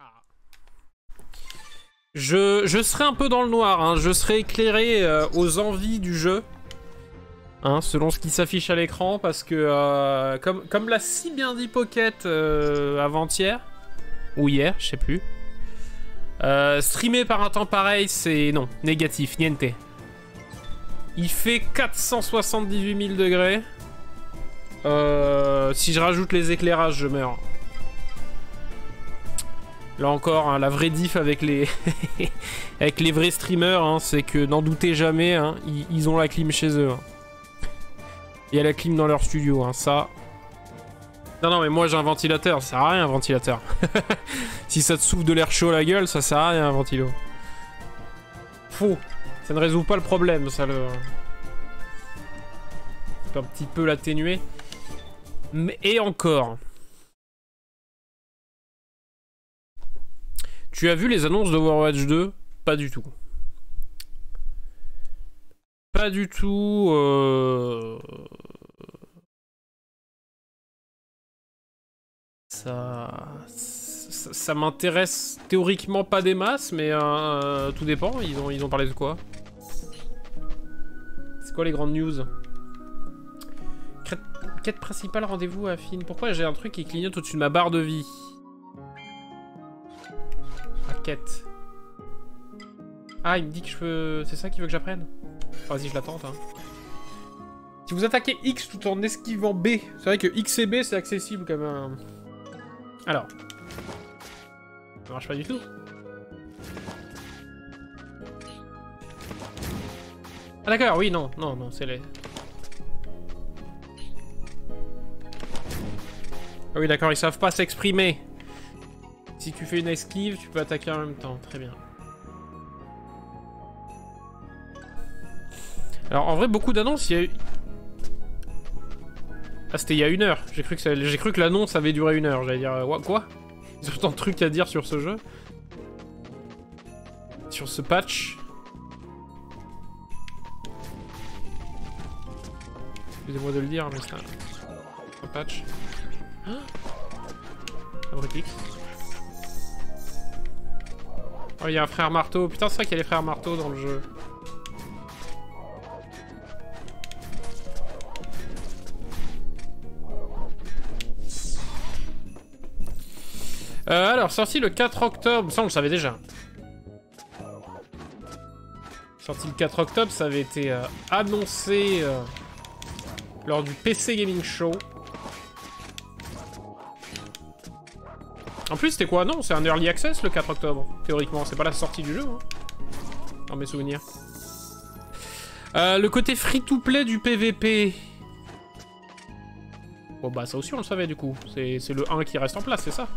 Ah. Je serai un peu dans le noir, hein. Je serai éclairé aux envies du jeu. Hein, selon ce qui s'affiche à l'écran, parce que comme l'a si bien dit Pocket avant-hier, ou hier, je sais plus. Streamer par un temps pareil, c'est non, négatif, niente. Il fait 478 000 degrés. Si je rajoute les éclairages, je meurs. Là encore, hein, la vraie diff avec les avec les vrais streamers, hein, c'est que n'en doutez jamais, hein, ils ont la clim chez eux. Hein. Il y a la clim dans leur studio, hein, ça... Non, mais moi j'ai un ventilateur, ça sert à rien un ventilateur. Si ça te souffle de l'air chaud à la gueule, ça sert à rien un ventilo. Faux. Ça ne résout pas le problème, ça le... Ça peut un petit peu l'atténuer. Et encore. Tu as vu les annonces d'Overwatch 2? Pas du tout. Pas du tout. Ça m'intéresse théoriquement pas des masses, mais tout dépend. Ils ont parlé de quoi? C'est quoi les grandes news? Quête principale, rendez-vous à Finn. Pourquoi j'ai un truc qui clignote au-dessus de ma barre de vie? Ah, quête. Ah, il me dit que je peux... C'est ça qu'il veut que j'apprenne? Vas-y, je l'attends, hein. Si vous attaquez X tout en esquivant B, c'est vrai que X et B, c'est accessible comme un... Alors. Ça marche pas du tout. Ah d'accord, oui, non, c'est les... Ah oui, d'accord, ils savent pas s'exprimer. Si tu fais une esquive, tu peux attaquer en même temps, très bien. Alors en vrai, beaucoup d'annonces, il y a eu... Ah, c'était il y a 1 heure. J'ai cru que l'annonce avait duré 1 heure. J'allais dire, quoi? Ils ont tant de trucs à dire sur ce jeu. Sur ce patch. Excusez-moi de le dire, mais c'est un patch. Un bruit. Oh, il y a un frère marteau. Putain, c'est vrai qu'il y a les frères marteau dans le jeu. Alors, sorti le 4 octobre, ça on le savait déjà. Sorti le 4 octobre, ça avait été annoncé lors du PC Gaming Show. En plus, c'était quoi? Non, c'est un Early Access le 4 octobre, théoriquement. C'est pas la sortie du jeu, hein, dans mes souvenirs. Le côté free-to-play du PVP. Bon bah ça aussi on le savait du coup. C'est le 1 qui reste en place, c'est ça?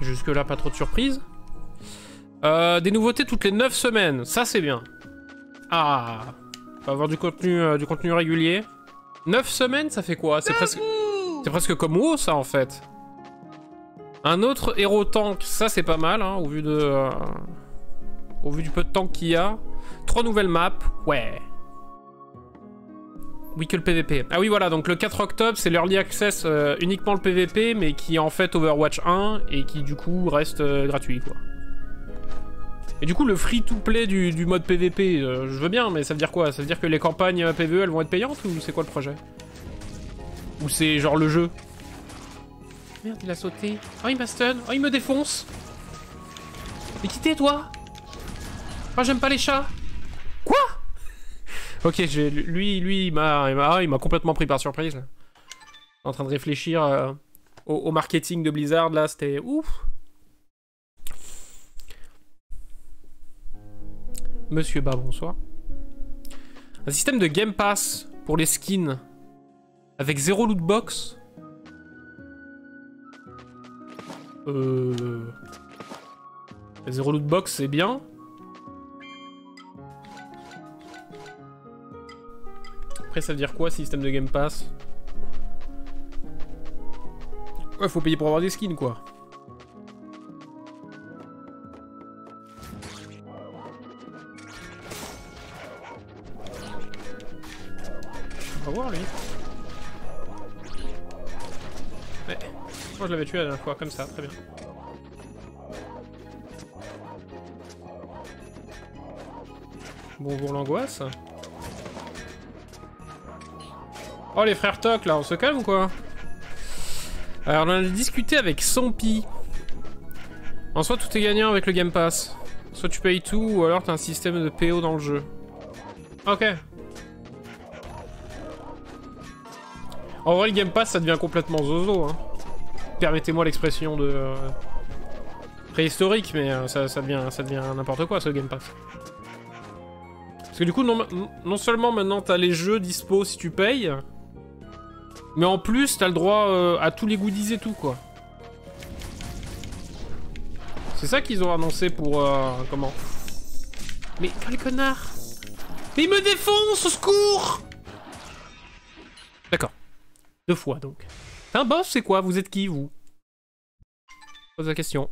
Jusque là, pas trop de surprises. Des nouveautés toutes les 9 semaines. Ça, c'est bien. Ah. On va avoir du contenu régulier. 9 semaines, ça fait quoi? C'est presque comme WoW, ça, en fait. Un autre héros tank. Ça, c'est pas mal, hein, au vu du peu de tank qu'il y a. 3 nouvelles maps. Ouais. Oui, que le PVP. Ah oui, voilà, donc le 4 octobre, c'est l'Early Access, uniquement le PVP, mais qui est en fait Overwatch 1, et qui du coup reste gratuit, quoi. Et du coup, le free-to-play du mode PVP, je veux bien, mais ça veut dire quoi? Ça veut dire que les campagnes PVE, elles vont être payantes, ou c'est quoi le projet? Ou c'est genre le jeu? Merde, il a sauté. Oh, il m'a stun. Oh, il me défonce. Mais quittez, toi. Oh, j'aime pas les chats. Quoi? Ok, lui, il m'a complètement pris par surprise. Là. En train de réfléchir au marketing de Blizzard, là, c'était ouf. Monsieur Bas, bonsoir. Un système de Game Pass pour les skins avec 0 loot box. Zéro loot box, c'est bien. Après, ça veut dire quoi, système de Game Pass? Ouais, faut payer pour avoir des skins, quoi. On va voir, lui. Ouais. Moi je l'avais tué la dernière fois, comme ça, très bien. Bonjour l'angoisse. Oh les frères Toc là, on se calme ou quoi? Alors on en a discuté avec Sompi. En soi tout est gagnant avec le Game Pass. Soit tu payes tout ou alors t'as un système de PO dans le jeu. Ok. En vrai le Game Pass ça devient complètement zozo hein. Permettez-moi l'expression de... préhistorique mais ça devient n'importe quoi ce Game Pass. Parce que du coup non seulement maintenant t'as les jeux dispo si tu payes, mais en plus t'as le droit à tous les goodies et tout quoi. C'est ça qu'ils ont annoncé pour... comment? Mais quel connard! Mais il me défonce, au secours! D'accord. 2 fois donc. C'est un boss, c'est quoi? Vous êtes qui vous? Pose la question.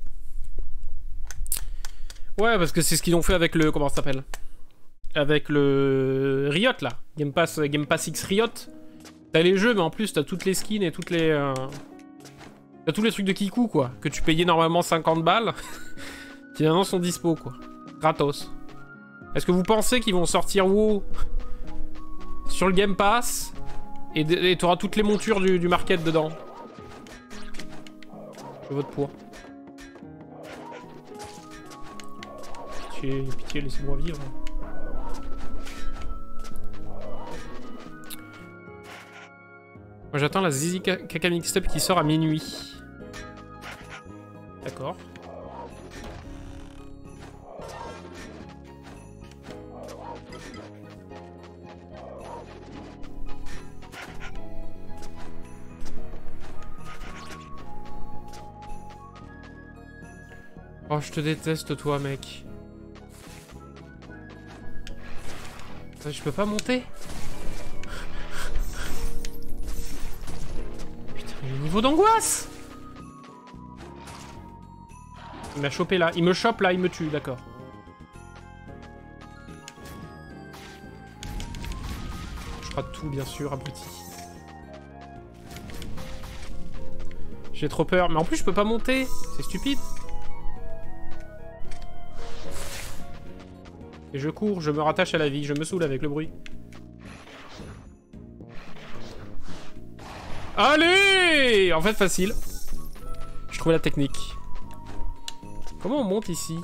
Ouais, parce que c'est ce qu'ils ont fait avec le... Comment ça s'appelle? Avec le... Riot là. Game Pass X Riot. T'as les jeux, mais en plus t'as toutes les skins et toutes les... T'as tous les trucs de Kiku quoi. Que tu payais normalement 50 balles. Qui maintenant sont dispo quoi. Gratos. Est-ce que vous pensez qu'ils vont sortir WoW sur le Game Pass et t'auras toutes les montures du market dedans? Je vote pour. Pitié, pitié, laissez-moi vivre. Moi j'attends la Zizi Kaka Mixtape qui sort à minuit. D'accord. Oh, je te déteste, toi, mec. Je peux pas monter? Putain, le niveau d'angoisse! Il m'a chopé là. Il me chope là, il me tue, d'accord. Je rate tout, bien sûr, abruti. J'ai trop peur. Mais en plus, je peux pas monter. C'est stupide. Et je cours, je me rattache à la vie, je me saoule avec le bruit. Allez! En fait, facile. Je trouvais la technique. Comment on monte ici?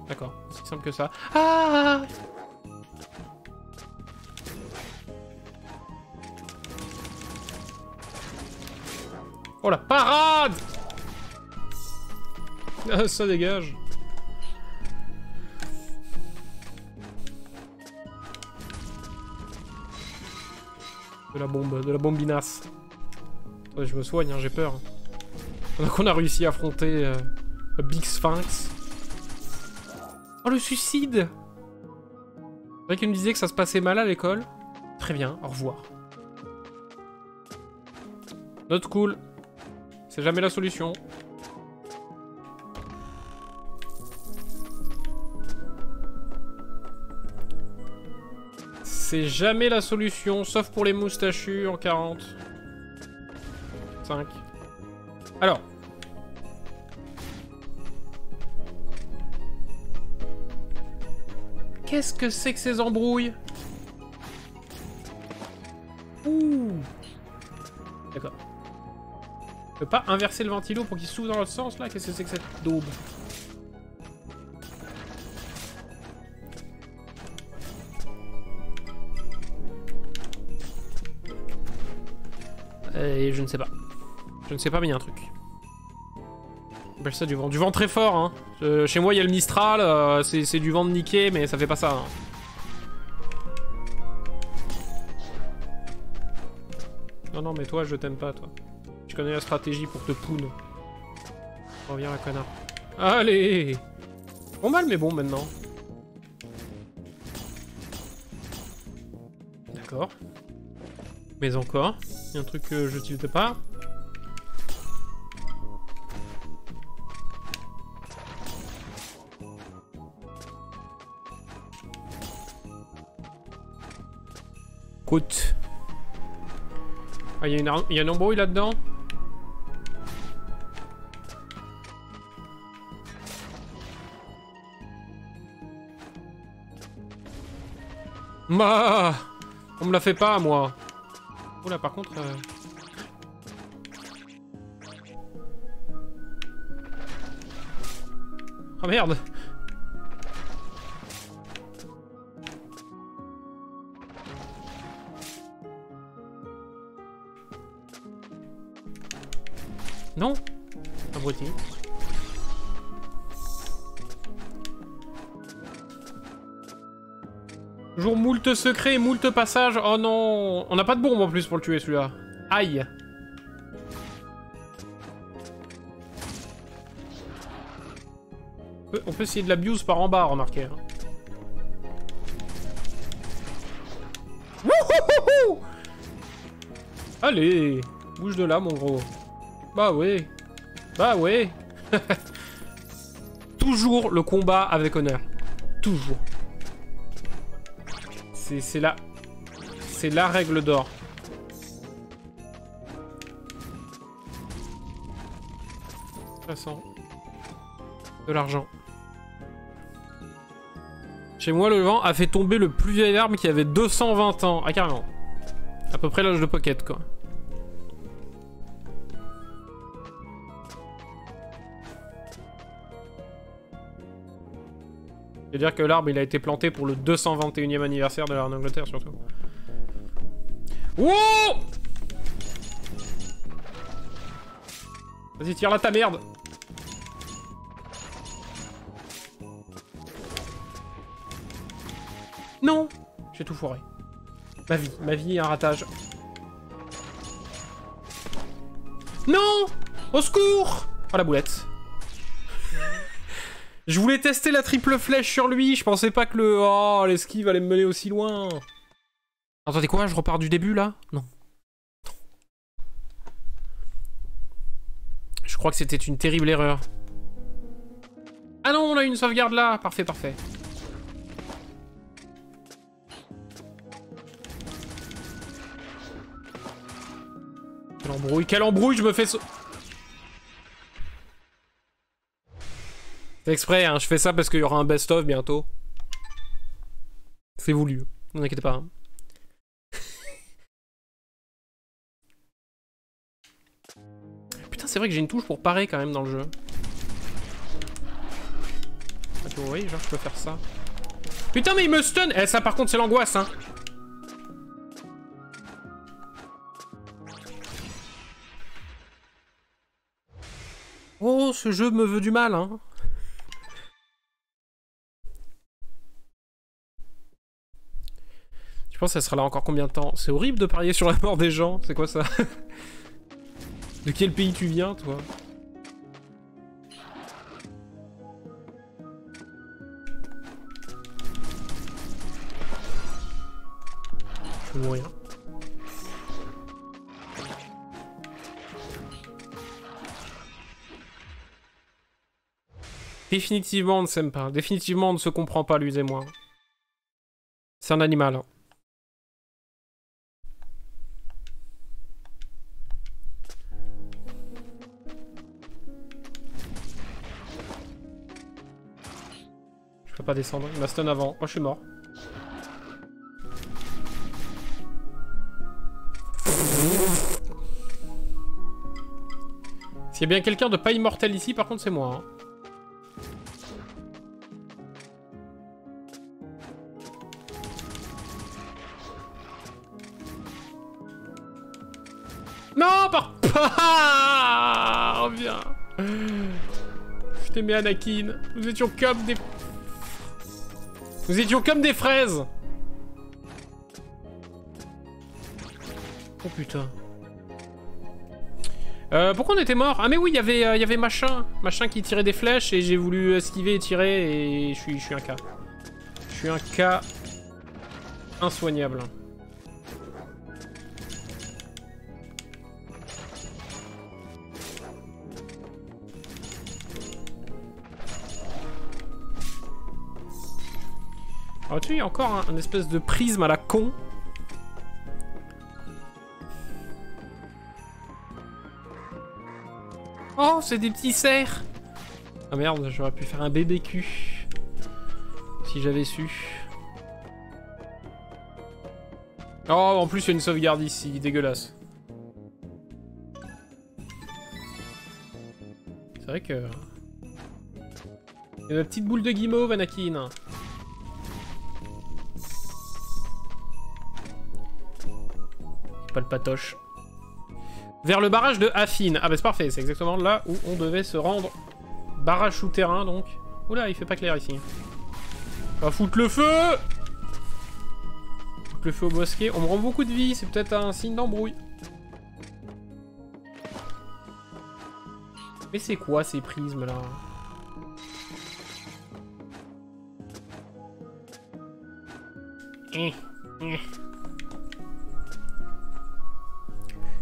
D'accord, c'est simple que ça. Ah! Oh la parade! Ah, ça dégage. De la bombinasse. Attendez, je me soigne, hein, j'ai peur. Donc on a réussi à affronter Big Sphinx. Oh, le suicide! C'est vrai qu'il me disait que ça se passait mal à l'école. Très bien, au revoir. Not cool. C'est jamais la solution. C'est jamais la solution, sauf pour les moustachus en 40. 5. Alors. Qu'est-ce que c'est que ces embrouilles? Ouh. D'accord. Je peux pas inverser le ventilo pour qu'il s'ouvre dans l'autre sens là? Qu'est-ce que c'est que cette daube? Et je ne sais pas. Je ne sais pas, mais il y a un truc. On appelle ça du vent. Du vent très fort, hein. Chez moi, il y a le Mistral. C'est du vent de niquer, mais ça fait pas ça. Hein. Non, non, mais toi, je t'aime pas, toi. Je connais la stratégie pour te poune. Reviens, la connard. Allez! Bon mal, mais bon, maintenant. D'accord. Mais encore. Il y a un truc que je tilte pas. Écoute. Ah, il y a une embrouille là-dedans. Bah, on me la fait pas, moi. Oh là, par contre... Oh merde. Non. Abruti. Toujours moult secrets, moult passages. Oh non. On n'a pas de bombe en plus pour le tuer celui-là. Aïe. On peut essayer de l'abuse par en bas, remarquez. Hein. Wouhouhouhou! Allez, bouge de là, mon gros. Bah ouais. Bah ouais. Toujours le combat avec honneur. Toujours. C'est la... C'est la règle d'or. De l'argent. Chez moi, le vent a fait tomber le plus vieil arbre qui avait 220 ans. Ah, carrément. À peu près l'âge de Pocket, quoi. C'est-à-dire que l'arbre, il a été planté pour le 221e anniversaire de la reine d'Angleterre, surtout. Wouh! Vas-y, tire là ta merde! Non! J'ai tout foiré. Ma vie, un ratage. Non! Au secours! Oh la boulette. Je voulais tester la triple flèche sur lui, je pensais pas que le... Oh, l'esquive allait me mener aussi loin. Attendez quoi, je repars du début là? Non. Je crois que c'était une terrible erreur. Ah non, on a une sauvegarde là. Parfait, parfait. Quelle embrouille, je me fais... C'est exprès, hein, je fais ça parce qu'il y aura un best-of bientôt. C'est voulu, ne vous inquiétez pas. Hein. Putain, c'est vrai que j'ai une touche pour parer quand même dans le jeu. Ah, tu vois, oui, genre je peux faire ça. Putain, mais il me stun! Eh, ça par contre, c'est l'angoisse, hein. Oh, ce jeu me veut du mal, hein. Je pense que ça sera là encore combien de temps? C'est horrible de parier sur la mort des gens. C'est quoi ça? De quel pays tu viens, toi? Je vais mourir. Définitivement, on ne s'aime pas. Définitivement, on ne se comprend pas, lui et moi. C'est un animal. Hein. Je peux pas descendre. Il m'a stun avant. Moi, je suis mort. S'il y a bien quelqu'un de pas immortel ici, par contre, c'est moi. Hein. Non, par... Ah, reviens. Je t'aimais, Anakin. Nous étions comme des... Nous étions comme des fraises. Oh putain. Pourquoi on était mort? Ah mais oui, il y avait machin. Machin qui tirait des flèches et j'ai voulu esquiver et tirer et je suis un cas. Je suis un cas insoignable. Alors tu sais, il y a encore un espèce de prisme à la con. Oh, c'est des petits cerfs. Ah merde, j'aurais pu faire un BBQ. Si j'avais su. Oh, en plus, il y a une sauvegarde ici, dégueulasse. C'est vrai que... Il y a ma petite boule de guimauve, Anakin. Pas le patoche. Vers le barrage de Affine. Ah bah c'est parfait, c'est exactement là où on devait se rendre. Barrage souterrain, donc. Oula, il fait pas clair ici. On va foutre le feu! Foutre le feu au bosquet. On me rend beaucoup de vie, c'est peut-être un signe d'embrouille. Mais c'est quoi ces prismes là?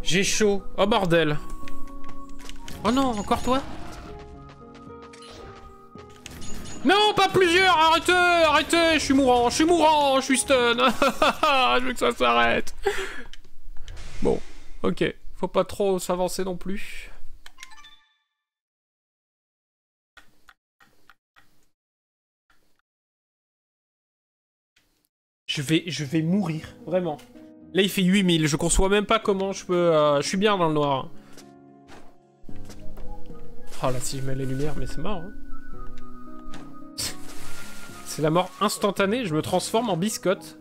J'ai chaud. Oh bordel. Oh non, encore toi? Non, pas plusieurs. Arrêtez, arrêtez. Je suis mourant, je suis stun. Je veux que ça s'arrête. Bon, ok. Faut pas trop s'avancer non plus. Je vais mourir, vraiment. Là, il fait 8000. Je conçois même pas comment je peux... je suis bien dans le noir. Oh là, si je mets les lumières, mais c'est mort. Hein. C'est la mort instantanée. Je me transforme en biscotte.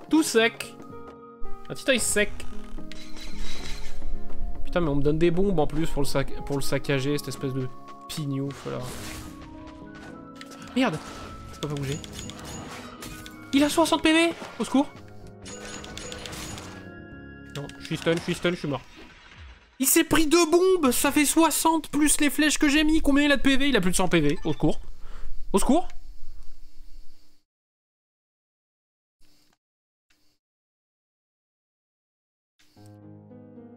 Tout sec. Un petit œil sec. Putain, mais on me donne des bombes en plus pour le saccager, cette espèce de pignouf, là. Merde. Je peux pas bouger. Il a 60 PV. Au secours. Non, je suis stun, je suis mort. Il s'est pris 2 bombes. Ça fait 60 plus les flèches que j'ai mis. Combien il a de PV? Il a plus de 100 PV. Au secours. Au secours.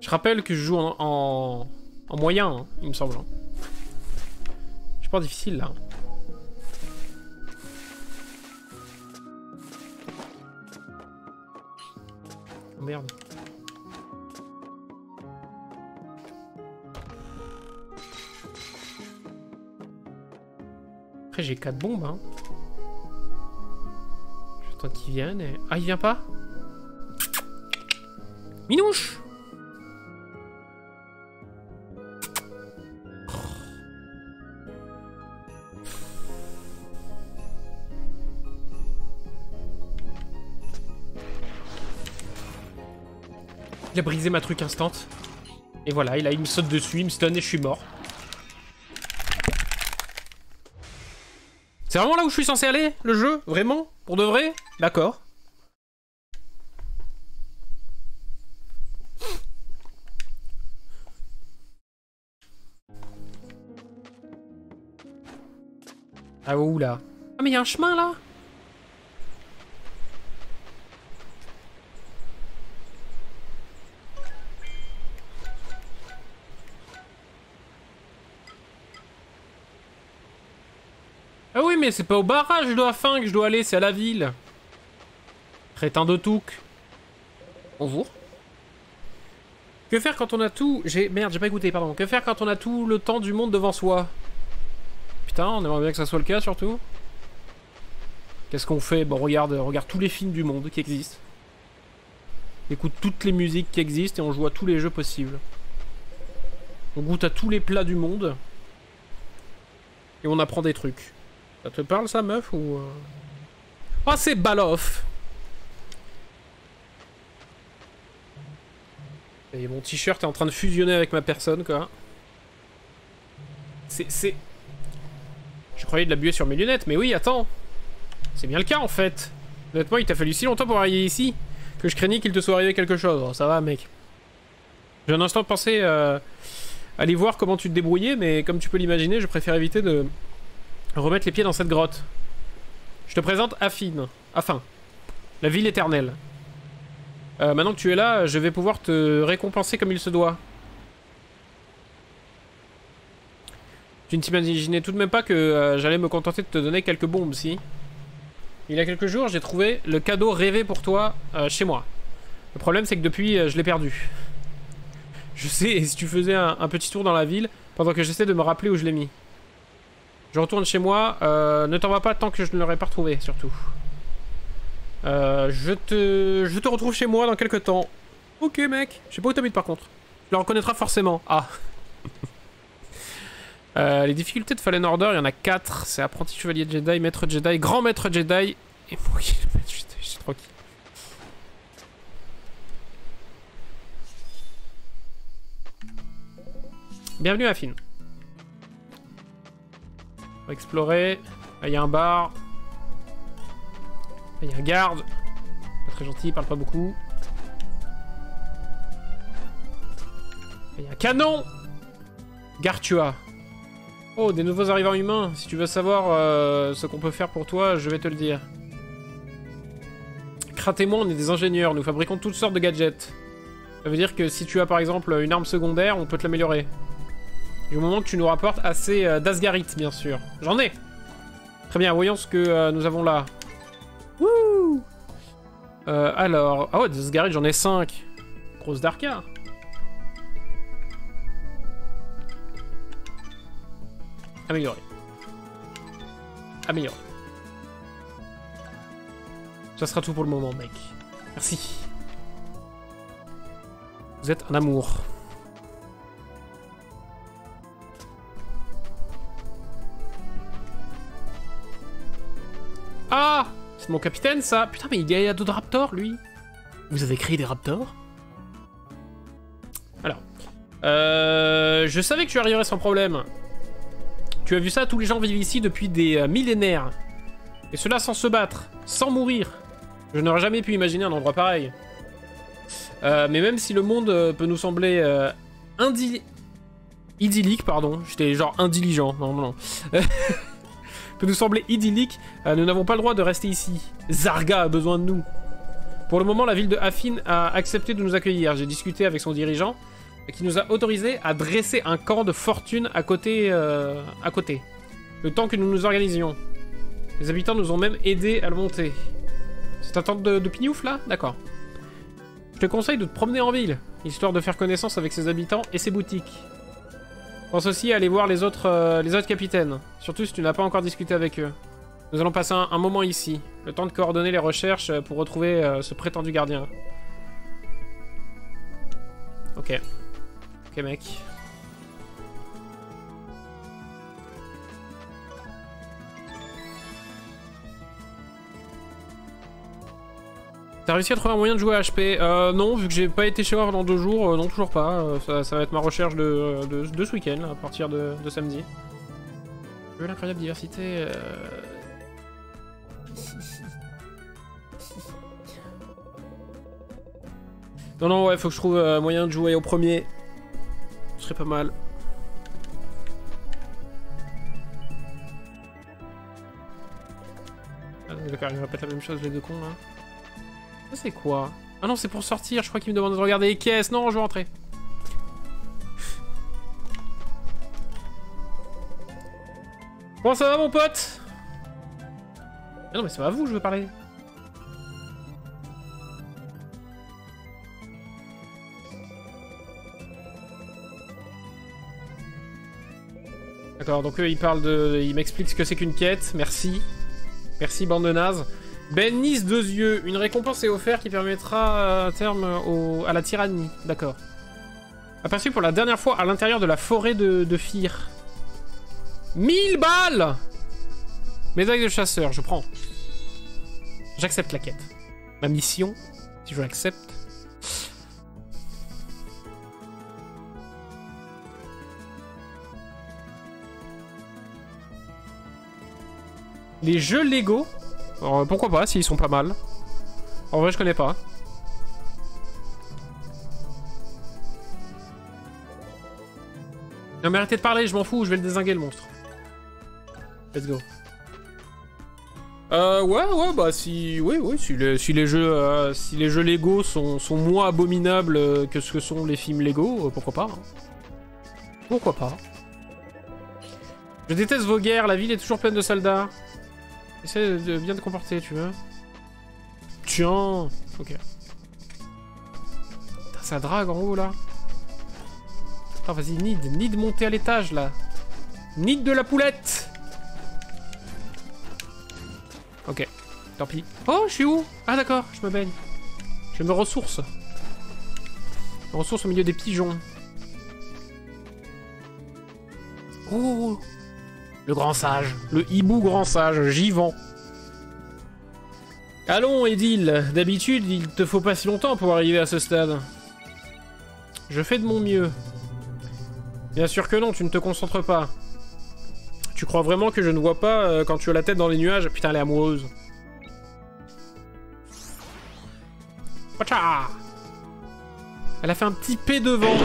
Je rappelle que je joue en moyen, hein, il me semble. Je suis pas difficile là. Oh, merde. Après j'ai 4 bombes hein. J'attends qu'il vienne et... Ah il vient pas? Minouche. Il a brisé ma truc instant. Et voilà, il me saute dessus, il me stun et je suis mort. C'est vraiment là où je suis censé aller, le jeu? Vraiment? Pour de vrai? D'accord. Ah où là? Ah mais il y a un chemin là? Ah oui, mais c'est pas au barrage de la fin que je dois aller, c'est à la ville. Crétin de Touk. Bonjour. Que faire quand on a tout... Merde, j'ai pas écouté, pardon. Que faire quand on a tout le temps du monde devant soi? Putain, on aimerait bien que ça soit le cas, surtout. Qu'est-ce qu'on fait? Bon, regarde tous les films du monde qui existent. Écoute toutes les musiques qui existent et on joue à tous les jeux possibles. On goûte à tous les plats du monde. Et on apprend des trucs. Ça te parle ça, meuf, ou... Ah, c'est Baloff. Et mon t-shirt est en train de fusionner avec ma personne, quoi. C'est... Je croyais de la buée sur mes lunettes, mais oui, attends. C'est bien le cas, en fait. Honnêtement, il t'a fallu si longtemps pour arriver ici que je craignais qu'il te soit arrivé quelque chose. Oh, ça va, mec. J'ai un instant pensé aller voir comment tu te débrouillais, mais comme tu peux l'imaginer, je préfère éviter de remettre les pieds dans cette grotte. Je te présente Affine. Affin. La ville éternelle. Maintenant que tu es là, je vais pouvoir te récompenser comme il se doit. Tu ne t'imaginais tout de même pas que j'allais me contenter de te donner quelques bombes, si? Il y a quelques jours, j'ai trouvé le cadeau rêvé pour toi chez moi. Le problème, c'est que depuis, je l'ai perdu. Je sais, et si tu faisais un petit tour dans la ville, pendant que j'essaie de me rappeler où je l'ai mis. Je retourne chez moi, ne t'en va pas tant que je ne l'aurai pas retrouvé, surtout. Je te retrouve chez moi dans quelques temps. Ok mec, je sais pas où t'habites par contre. Tu le reconnaîtras forcément. Ah. Les difficultés de Fallen Order, il y en a 4. C'est apprenti chevalier Jedi, maître Jedi, grand maître Jedi. Et moi, je suis tranquille. Bienvenue à Finn. On va explorer. Là, il y a un bar. Là, il y a un garde. Pas très gentil, il parle pas beaucoup. Là, il y a un canon. Gartua. Oh, des nouveaux arrivants humains. Si tu veux savoir ce qu'on peut faire pour toi, je vais te le dire. Krat et moi, on est des ingénieurs. Nous fabriquons toutes sortes de gadgets. Ça veut dire que si tu as par exemple une arme secondaire, on peut te l'améliorer. Et au moment que tu nous rapportes assez d'Asgarite, bien sûr. J'en ai. Très bien, voyons ce que nous avons là. Wouh. Alors... Ah ouais, d'Asgarite, j'en ai 5. Grosse Darkar. Amélioré. Amélioré. Ça sera tout pour le moment, mec. Merci. Vous êtes un amour. Ah! C'est mon capitaine, ça! Putain, mais il y a d'autres raptors, lui! Vous avez créé des raptors? Alors. Je savais que tu arriverais sans problème. Tu as vu ça, tous les gens vivent ici depuis des millénaires. Et cela sans se battre, sans mourir. Je n'aurais jamais pu imaginer un endroit pareil. Mais même si le monde peut nous sembler idyllique, pardon. J'étais genre intelligent, non. Peut nous sembler idyllique, nous n'avons pas le droit de rester ici. Zarga a besoin de nous. Pour le moment, la ville de Affin a accepté de nous accueillir. J'ai discuté avec son dirigeant, qui nous a autorisé à dresser un camp de fortune à côté, le temps que nous nous organisions. Les habitants nous ont même aidés à le monter. C'est un temple de pignouf, là? D'accord. Je te conseille de te promener en ville, histoire de faire connaissance avec ses habitants et ses boutiques. Pense aussi à aller voir les autres capitaines, surtout si tu n'as pas encore discuté avec eux. Nous allons passer un moment ici, le temps de coordonner les recherches pour retrouver ce prétendu gardien. Ok. Ok, mec. T'as réussi à trouver un moyen de jouer à HP? Non, vu que j'ai pas été chez moi pendant 2 jours, non, toujours pas. Ça va être ma recherche de ce week-end, à partir de samedi. Je veux l'incroyable diversité... Non, ouais, faut que je trouve moyen de jouer au premier. Ce serait pas mal. Ah, d'accord, ils répètent la même chose, les deux cons, là. Ça, c'est quoi? Ah non, c'est pour sortir, je crois qu'il me demande de regarder les caisses. Non, je veux rentrer. Comment ça va, mon pote? Ah non, mais c'est pas à vous que je veux parler. D'accord, donc eux ils parlent de... Ils m'expliquent ce que c'est qu'une quête, merci. Merci bande de nazes. Ben Nice 2 yeux, une récompense est offerte qui permettra à terme à la tyrannie, d'accord. Aperçu pour la dernière fois à l'intérieur de la forêt de Fyr. 1000 balles! Médaille de chasseur, je prends. J'accepte la quête. Ma mission, si je l'accepte... Les jeux Lego, alors, pourquoi pas, s'ils sont pas mal. En vrai, je connais pas. Non mais arrêtez de parler, je m'en fous, je vais le dézinguer le monstre. Let's go. Ouais, bah si... Oui, si les jeux Lego sont moins abominables que ce que sont les films Lego, pourquoi pas. Hein. Pourquoi pas. Je déteste vos guerres, la ville est toujours pleine de soldats. Essaie de bien te comporter, tu veux. Tiens. Ok. Ça drague en haut, là. Attends, vas-y, need monter à l'étage, là. Need de la poulette. Ok, tant pis. Oh, je suis où? Ah d'accord, je me baigne. Je me ressource. Je me ressource au milieu des pigeons. Oh, le grand sage. Le hibou grand sage, Jivan. Allons, Edil. D'habitude, il te faut pas si longtemps pour arriver à ce stade. Je fais de mon mieux. Bien sûr que non, tu ne te concentres pas. Tu crois vraiment que je ne vois pas quand tu as la tête dans les nuages? Putain, elle est amoureuse. Wacha! Elle a fait un petit P devant.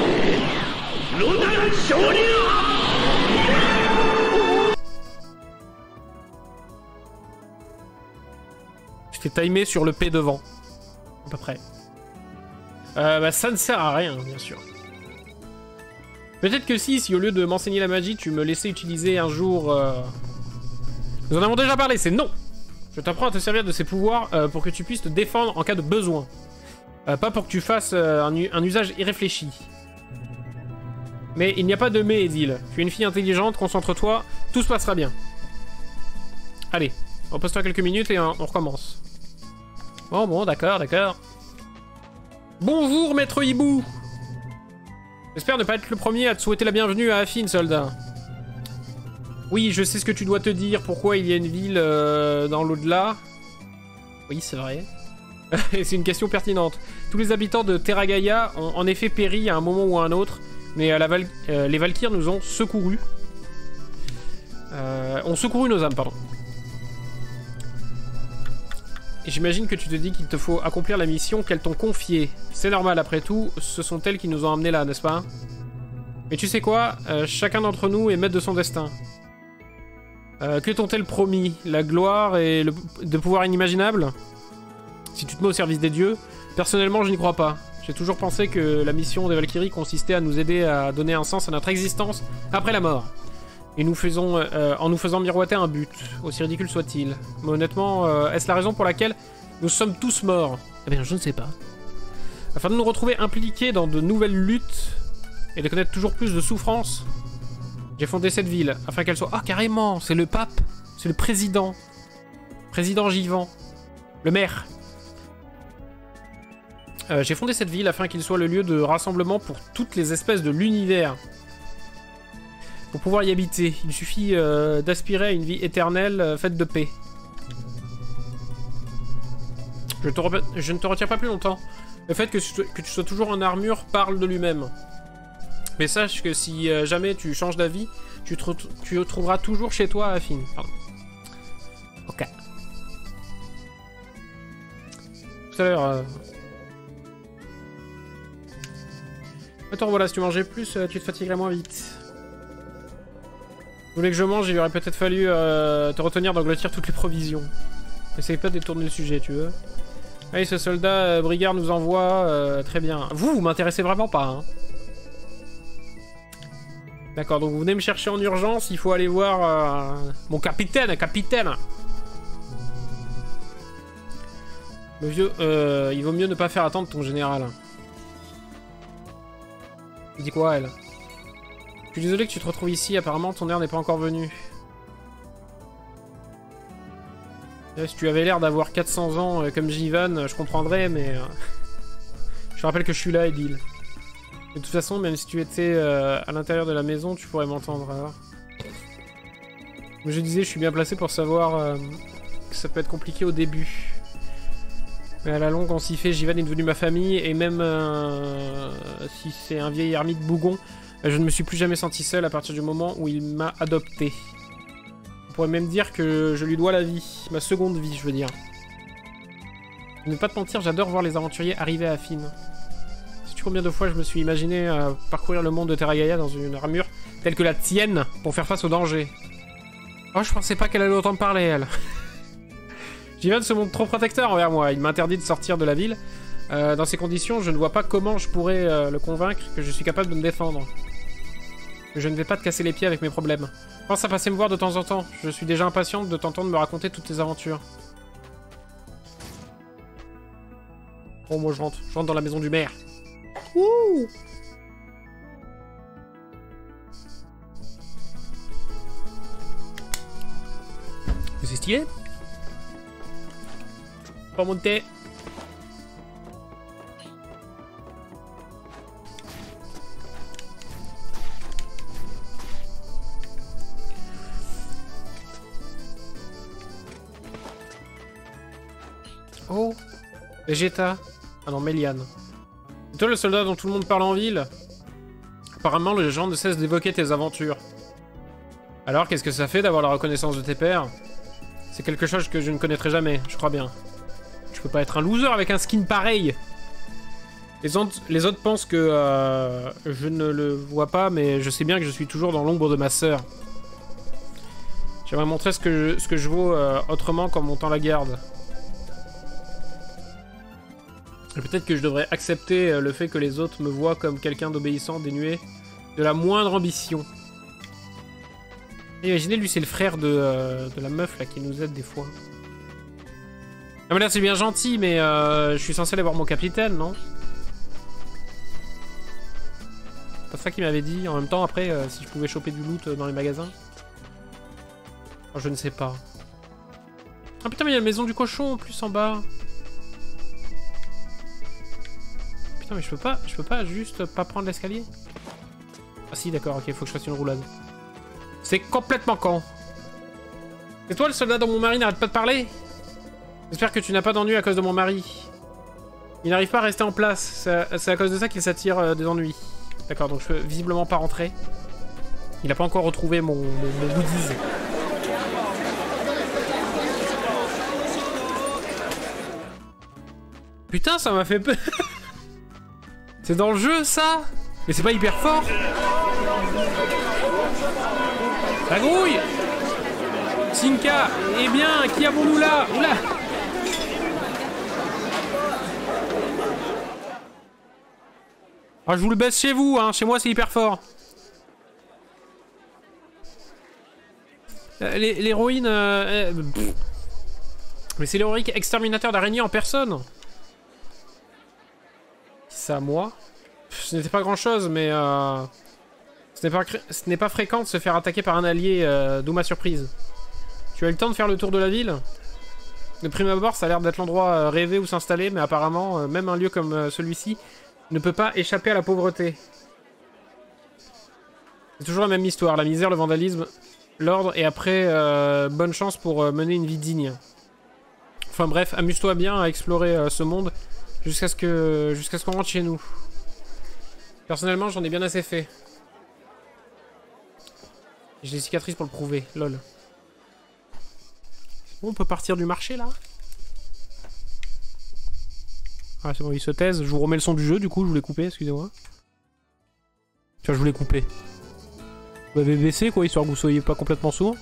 Je t'ai timé sur le P devant. À peu près. Bah ça ne sert à rien, bien sûr. Peut-être que si au lieu de m'enseigner la magie, tu me laissais utiliser un jour... Nous en avons déjà parlé, c'est non! Je t'apprends à te servir de ces pouvoirs pour que tu puisses te défendre en cas de besoin. Pas pour que tu fasses un usage irréfléchi. Mais il n'y a pas de mais, Edil. Tu es une fille intelligente, concentre-toi, tout se passera bien. Allez, repose-toi quelques minutes et on recommence. Bon, d'accord. Bonjour, maître hibou! J'espère ne pas être le premier à te souhaiter la bienvenue à Affine, soldat. Oui, je sais ce que tu dois te dire, pourquoi il y a une ville dans l'au-delà. Oui, c'est vrai. C'est une question pertinente. Tous les habitants de Terragaia ont en effet péri à un moment ou à un autre, mais les Valkyres nous ont secourus. Ont secouru nos âmes, pardon. Et j'imagine que tu te dis qu'il te faut accomplir la mission qu'elles t'ont confiée. C'est normal, après tout, ce sont elles qui nous ont amenés là, n'est-ce pas? Mais tu sais quoi? Chacun d'entre nous est maître de son destin. Que t'ont-elles promis? La gloire et de pouvoirs inimaginables? Si tu te mets au service des dieux, personnellement je n'y crois pas. J'ai toujours pensé que la mission des Valkyries consistait à nous aider à donner un sens à notre existence après la mort. Et en nous faisant miroiter un but, aussi ridicule soit-il. Mais honnêtement, est-ce la raison pour laquelle nous sommes tous morts? Eh bien, je ne sais pas. Afin de nous retrouver impliqués dans de nouvelles luttes et de connaître toujours plus de souffrances, j'ai fondé cette ville, afin qu'elle soit... Ah, carrément, c'est le pape, c'est le président. Président Jivan. Le maire. J'ai fondé cette ville afin qu'il soit le lieu de rassemblement pour toutes les espèces de l'univers. Pour pouvoir y habiter, il suffit d'aspirer à une vie éternelle faite de paix. Je ne te retiens pas plus longtemps. Le fait que tu sois toujours en armure parle de lui-même. Mais sache que si jamais tu changes d'avis, tu trouveras toujours chez toi à Affine. Pardon. Ok. Tout à l'heure... Attends, voilà, si tu mangeais plus, tu te fatiguerais moins vite. Vous voulez que je mange, il aurait peut-être fallu te retenir d'engloutir toutes les provisions. Essaye pas de détourner le sujet, tu veux. Allez, ce soldat brigard nous envoie, très bien. Vous m'intéressez vraiment pas, hein. D'accord, donc vous venez me chercher en urgence, il faut aller voir mon capitaine. Le vieux, il vaut mieux ne pas faire attendre ton général. Tu dis quoi, elle? Je suis désolé que tu te retrouves ici, apparemment ton heure n'est pas encore venue. Si tu avais l'air d'avoir 400 ans comme Jivan, je comprendrais, mais... je te rappelle que je suis là, Edil. De toute façon, même si tu étais à l'intérieur de la maison, tu pourrais m'entendre, alors. Comme je disais, je suis bien placé pour savoir que ça peut être compliqué au début. Mais à la longue, on s'y fait, Jivan est devenu ma famille, et même si c'est un vieil ermite bougon, je ne me suis plus jamais senti seul à partir du moment où il m'a adopté. On pourrait même dire que je lui dois la vie, ma seconde vie, je veux dire. Ne pas te mentir, j'adore voir les aventuriers arriver à Affine. Sais-tu combien de fois je me suis imaginé parcourir le monde de Terragaia dans une armure telle que la tienne pour faire face au danger? Oh, je pensais pas qu'elle allait autant me parler, elle. Jivan se montre trop protecteur envers moi, il m'interdit de sortir de la ville. Dans ces conditions, je ne vois pas comment je pourrais le convaincre que je suis capable de me défendre. Je ne vais pas te casser les pieds avec mes problèmes. Pense à passer me voir de temps en temps, je suis déjà impatiente de t'entendre me raconter toutes tes aventures. Bon, moi je rentre dans la maison du maire. Ouh! c'est stylé. Pour monter. Oh, Vegeta. Ah non, Méliane. C'est toi le soldat dont tout le monde parle en ville? Apparemment, le gens ne cesse d'évoquer tes aventures. Alors, qu'est-ce que ça fait d'avoir la reconnaissance de tes pairs? C'est quelque chose que je ne connaîtrai jamais, je crois bien. Je peux pas être un loser avec un skin pareil. Les autres pensent que je ne le vois pas, mais je sais bien que je suis toujours dans l'ombre de ma sœur. J'aimerais montrer ce que je vaux autrement qu'en montant la garde. Et peut-être que je devrais accepter le fait que les autres me voient comme quelqu'un d'obéissant, dénué de la moindre ambition. Et imaginez, lui, c'est le frère de la meuf là qui nous aide des fois. Non mais là, c'est bien gentil, mais je suis censé aller voir mon capitaine, non? C'est pas ça qu'il m'avait dit. En même temps, après, si je pouvais choper du loot dans les magasins. Oh, je ne sais pas. Ah putain, mais il y a la maison du cochon en plus en bas. Putain, mais je peux pas juste pas prendre l'escalier? Ah si, d'accord, ok, faut que je fasse une roulade. C'est complètement con. C'est toi le soldat dont mon mari n'arrête pas de parler? J'espère que tu n'as pas d'ennui à cause de mon mari. Il n'arrive pas à rester en place. C'est à cause de ça qu'il s'attire des ennuis. D'accord, donc je peux visiblement pas rentrer. Il a pas encore retrouvé mon goodies. Putain, ça m'a fait peur. C'est dans le jeu, ça? Mais c'est pas hyper fort? La grouille! Sinka! Eh bien, qui avons-nous là? Oula! Ah, je vous le baisse chez vous, hein. Chez moi, c'est hyper fort. L'héroïne... Mais c'est l'héroïque exterminateur d'araignées en personne. C'est à moi. Ce n'était pas grand-chose, mais... Ce n'est pas fréquent de se faire attaquer par un allié, d'où ma surprise. Tu as eu le temps de faire le tour de la ville? De prime abord, ça a l'air d'être l'endroit rêvé où s'installer, mais apparemment, même un lieu comme celui-ci ne peut pas échapper à la pauvreté. C'est toujours la même histoire, la misère, le vandalisme, l'ordre, et après, bonne chance pour mener une vie digne. Enfin bref, amuse-toi bien à explorer ce monde jusqu'à ce qu'on rentre chez nous. Personnellement, j'en ai bien assez fait. J'ai des cicatrices pour le prouver, lol. Bon, on peut partir du marché, là? Ah, c'est bon, il se taise. Je vous remets le son du jeu, du coup, je voulais couper, excusez-moi. Tu vois, je voulais couper. Vous avez baissé, quoi, histoire que vous soyez pas complètement sourd.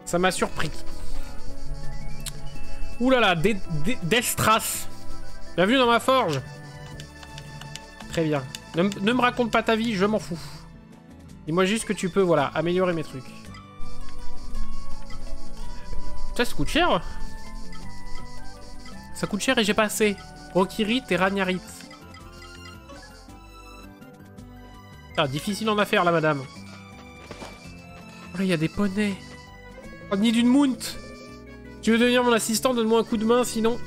Ça m'a surpris. Ouh là là, Destras. Bienvenue dans ma forge. Très bien. Ne me raconte pas ta vie, je m'en fous. Dis-moi juste que tu peux, voilà, améliorer mes trucs. Ça coûte cher. Ça coûte cher et j'ai pas assez. Rokirite et Ragnarit. Ah, difficile en affaire là, madame. Oh là, il y a des poneys. Oh, ni d'une mount. Tu veux devenir mon assistant, donne-moi un coup de main, sinon...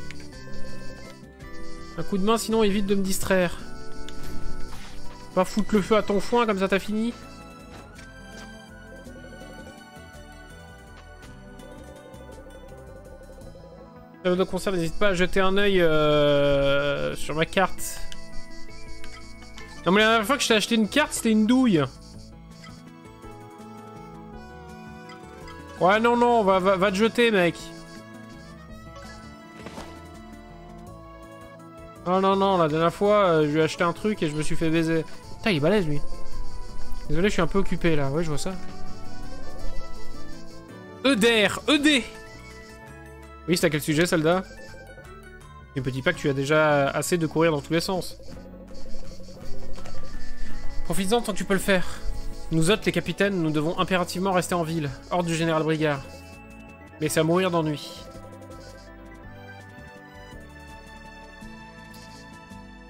Un coup de main, sinon évite de me distraire. Pas foutre le feu à ton foin, comme ça t'as fini. De concert, n'hésite pas à jeter un œil sur ma carte. Non mais la dernière fois que je t'ai acheté une carte, c'était une douille. Ouais non non, va te jeter mec. Non non non, la dernière fois, je lui ai acheté un truc et je me suis fait baiser. Putain, il est balèze lui. Désolé, je suis un peu occupé là, ouais je vois ça. ED. Oui, c'est à quel sujet, soldat? Ne me dis pas que tu as déjà assez de courir dans tous les sens. Profites-en tant que tu peux le faire. Nous autres, les capitaines, nous devons impérativement rester en ville, hors du général Brigard. Mais c'est à mourir d'ennui.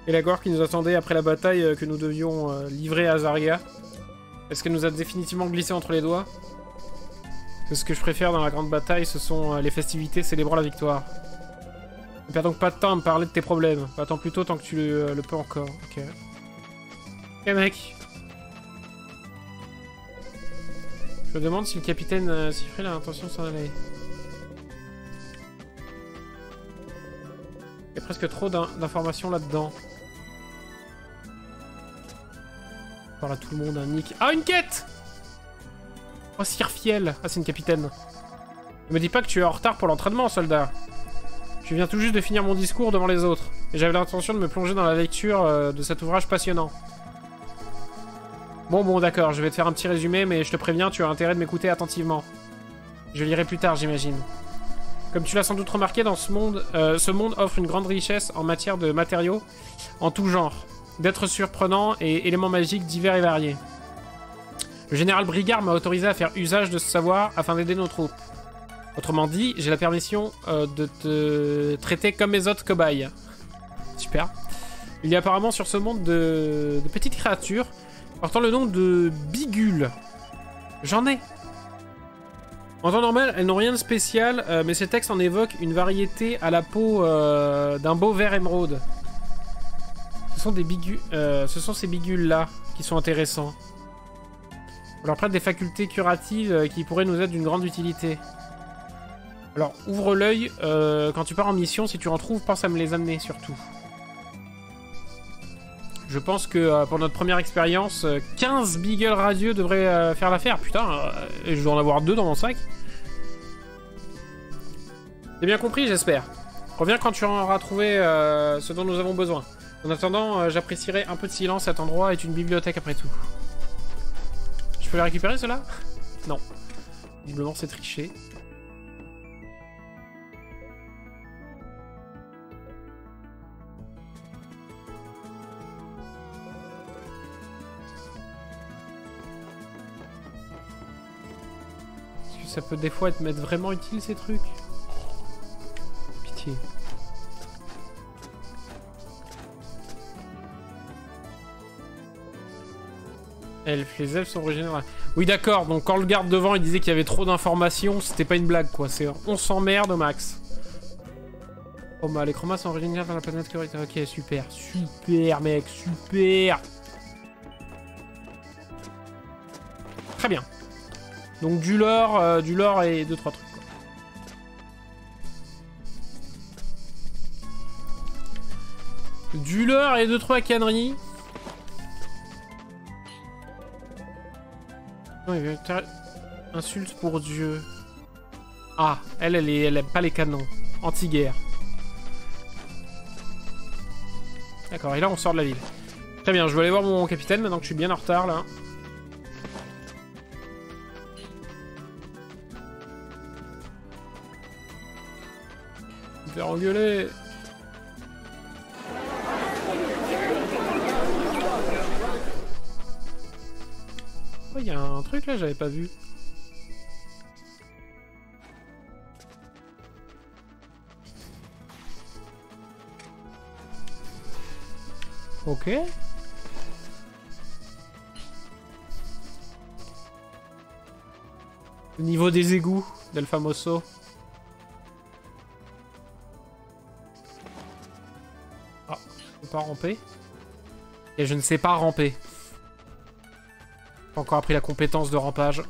Et la gloire qui nous attendait après la bataille que nous devions livrer à Zarya. Est-ce qu'elle nous a définitivement glissé entre les doigts? Ce que je préfère dans la grande bataille, ce sont les festivités célébrant la victoire. Ne perds donc pas de temps à me parler de tes problèmes. Attends plutôt tant que tu le peux encore. Ok. Ok mec. Je me demande si le capitaine Siffrel a l'intention de s'en aller. Il y a presque trop d'informations là-dedans. Par là tout le monde, un nick. Ah, une quête! Oh, Sirfiel. Ah, c'est une capitaine. Ne me dis pas que tu es en retard pour l'entraînement, soldat. Je viens tout juste de finir mon discours devant les autres. Et j'avais l'intention de me plonger dans la lecture de cet ouvrage passionnant. Bon, d'accord, je vais te faire un petit résumé, mais je te préviens, tu as intérêt de m'écouter attentivement. Je lirai plus tard, j'imagine. Comme tu l'as sans doute remarqué, dans ce monde offre une grande richesse en matière de matériaux en tout genre, d'êtres surprenants et éléments magiques divers et variés. Le général Brigard m'a autorisé à faire usage de ce savoir afin d'aider nos troupes. Autrement dit, j'ai la permission de te traiter comme mes autres cobayes. Super. Il y a apparemment sur ce monde de petites créatures portant le nom de Bigule. J'en ai. En temps normal, elles n'ont rien de spécial, mais ces textes en évoquent une variété à la peau d'un beau vert émeraude. Ce sont ces bigules-là qui sont intéressants. On leur prête des facultés curatives qui pourraient nous être d'une grande utilité. Alors, ouvre l'œil quand tu pars en mission. Si tu en trouves, pense à me les amener, surtout. Je pense que pour notre première expérience, 15 Beagle radieux devraient faire l'affaire. Putain, je dois en avoir 2 dans mon sac. T'as bien compris, j'espère. Reviens quand tu auras trouvé ce dont nous avons besoin. En attendant, j'apprécierais un peu de silence. Cet endroit est une bibliothèque après tout. Je peux les récupérer, ceux-là? Non. Visiblement, c'est triché. Est-ce que ça peut des fois être vraiment utile, ces trucs? Pitié. Les elfes sont originaires. Oui, d'accord, donc quand le garde devant il disait qu'il y avait trop d'informations, c'était pas une blague quoi. On s'emmerde au max. Oh bah, les chromas sont originaires dans la planète Curita. Ok, super, super mec, super. Très bien. Donc du lore et 2-3 trucs quoi. Du lore et 2-3 canneries. Insulte pour Dieu. Ah, elle aime pas les canons. Anti-guerre. D'accord, et là on sort de la ville. Très bien, je vais aller voir mon capitaine maintenant que je suis bien en retard là. Me faire engueuler. Il y a un truc là, j'avais pas vu. Ok. Au niveau des égouts d'El Famoso. Ah, je peux pas ramper. Et je ne sais pas ramper. Pas encore appris la compétence de rampage.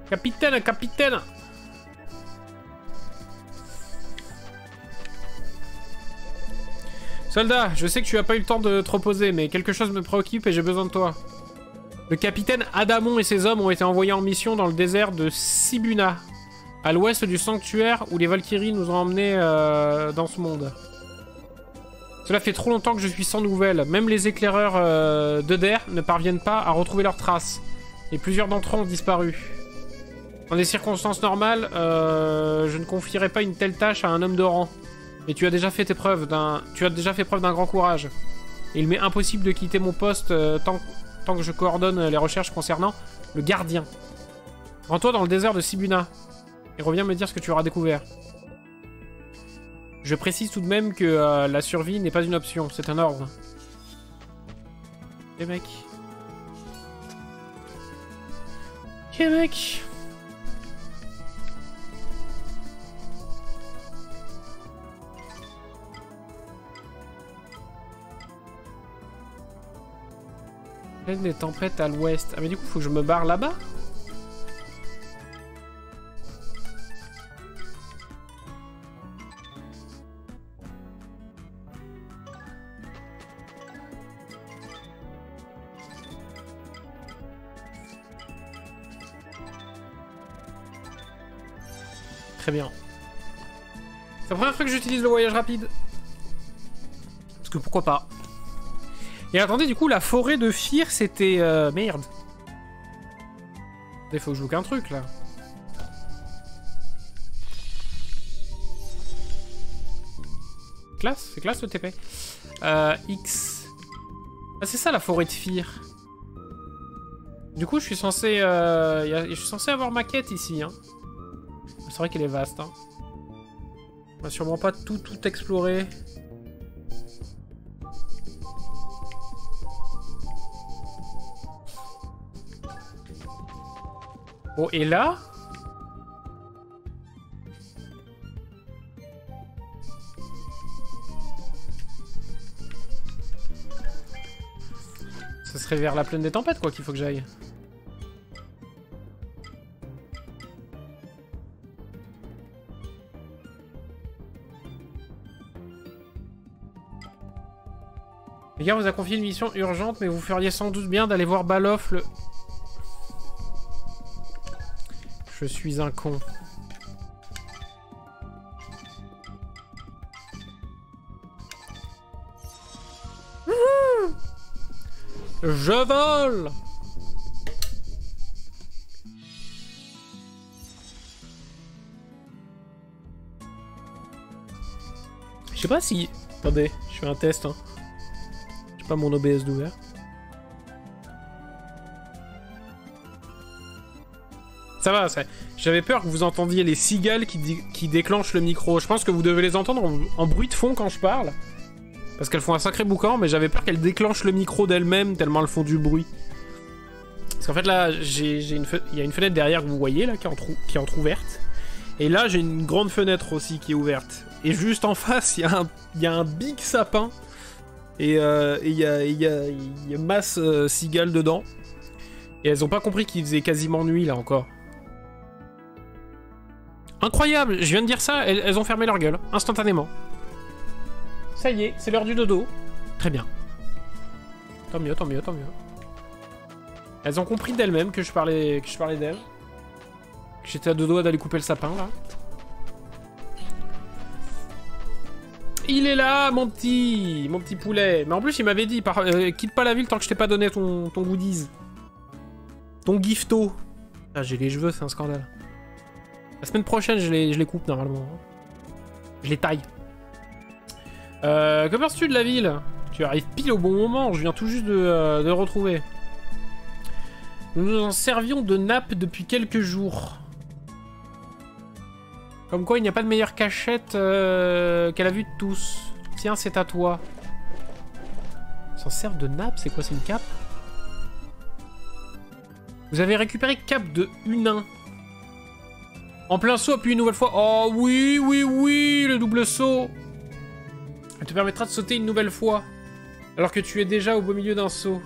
Capitaine, capitaine! Soldat, je sais que tu as pas eu le temps de te reposer, mais quelque chose me préoccupe et j'ai besoin de toi. Le capitaine Adamon et ses hommes ont été envoyés en mission dans le désert de Sibuna, à l'ouest du sanctuaire où les Valkyries nous ont emmenés dans ce monde. Cela fait trop longtemps que je suis sans nouvelles. Même les éclaireurs d'Eder ne parviennent pas à retrouver leurs traces. Et plusieurs d'entre eux ont disparu. Dans des circonstances normales, je ne confierais pas une telle tâche à un homme de rang. Mais tu as déjà fait preuve d'un grand courage. Et il m'est impossible de quitter mon poste tant que je coordonne les recherches concernant le gardien. Rends-toi dans le désert de Sibuna. Et reviens me dire ce que tu auras découvert. Je précise tout de même que la survie n'est pas une option, c'est un ordre. Ok mec. Ok mec. Plaine des tempêtes à l'ouest. Ah mais du coup faut que je me barre là-bas? Très bien. C'est la première fois que j'utilise le voyage rapide. Parce que pourquoi pas. Et attendez, du coup, la forêt de Fear, c'était... merde. Il faut que je look un truc, là. Classe, c'est classe le TP. X. Ah, c'est ça, la forêt de Fear. Du coup, je suis censé... je suis censé avoir ma quête ici, hein. C'est vrai qu'elle est vaste, hein. On va sûrement pas tout explorer. Bon, et là... Ce serait vers la plaine des tempêtes, quoi, qu'il faut que j'aille. Les gars, vous a confié une mission urgente, mais vous feriez sans doute bien d'aller voir Baloff, le... Je suis un con. Je vole! Je sais pas si... Attendez, je fais un test, hein. J'ai pas mon OBS d'ouvert. Ça va, j'avais peur que vous entendiez les cigales qui déclenchent le micro. Je pense que vous devez les entendre en bruit de fond quand je parle. Parce qu'elles font un sacré boucan, mais j'avais peur qu'elles déclenchent le micro d'elles-mêmes tellement elles font du bruit. Parce qu'en fait là, il y a une fenêtre derrière que vous voyez là, qui est entrouverte. Et là, j'ai une grande fenêtre aussi qui est ouverte. Et juste en face, il y a un big sapin. Et il y a masse cigales dedans. Et elles ont pas compris qu'il faisait quasiment nuit là encore. Incroyable, je viens de dire ça, elles ont fermé leur gueule, instantanément. Ça y est, c'est l'heure du dodo. Très bien. Tant mieux, tant mieux, tant mieux. Elles ont compris d'elles-mêmes que je parlais d'elles. Que j'étais à deux doigts d'aller couper le sapin, là. Il est là, mon petit poulet. Mais en plus, il m'avait dit, quitte pas la ville tant que je t'ai pas donné ton goodies. Ton gifto. Ah, j'ai les cheveux, c'est un scandale. La semaine prochaine, je les coupe, normalement. Je les taille. Que penses-tu de la ville? Tu arrives pile au bon moment, je viens tout juste de retrouver. Nous nous en servions de nappe depuis quelques jours. Comme quoi, il n'y a pas de meilleure cachette qu'à la vue de tous. Tiens, c'est à toi. Ils s'en servent de nappe? C'est quoi, c'est une cape? Vous avez récupéré cape de Hunin. En plein saut, puis une nouvelle fois. Oh oui, oui, oui, le double saut. Elle te permettra de sauter une nouvelle fois. Alors que tu es déjà au beau milieu d'un saut.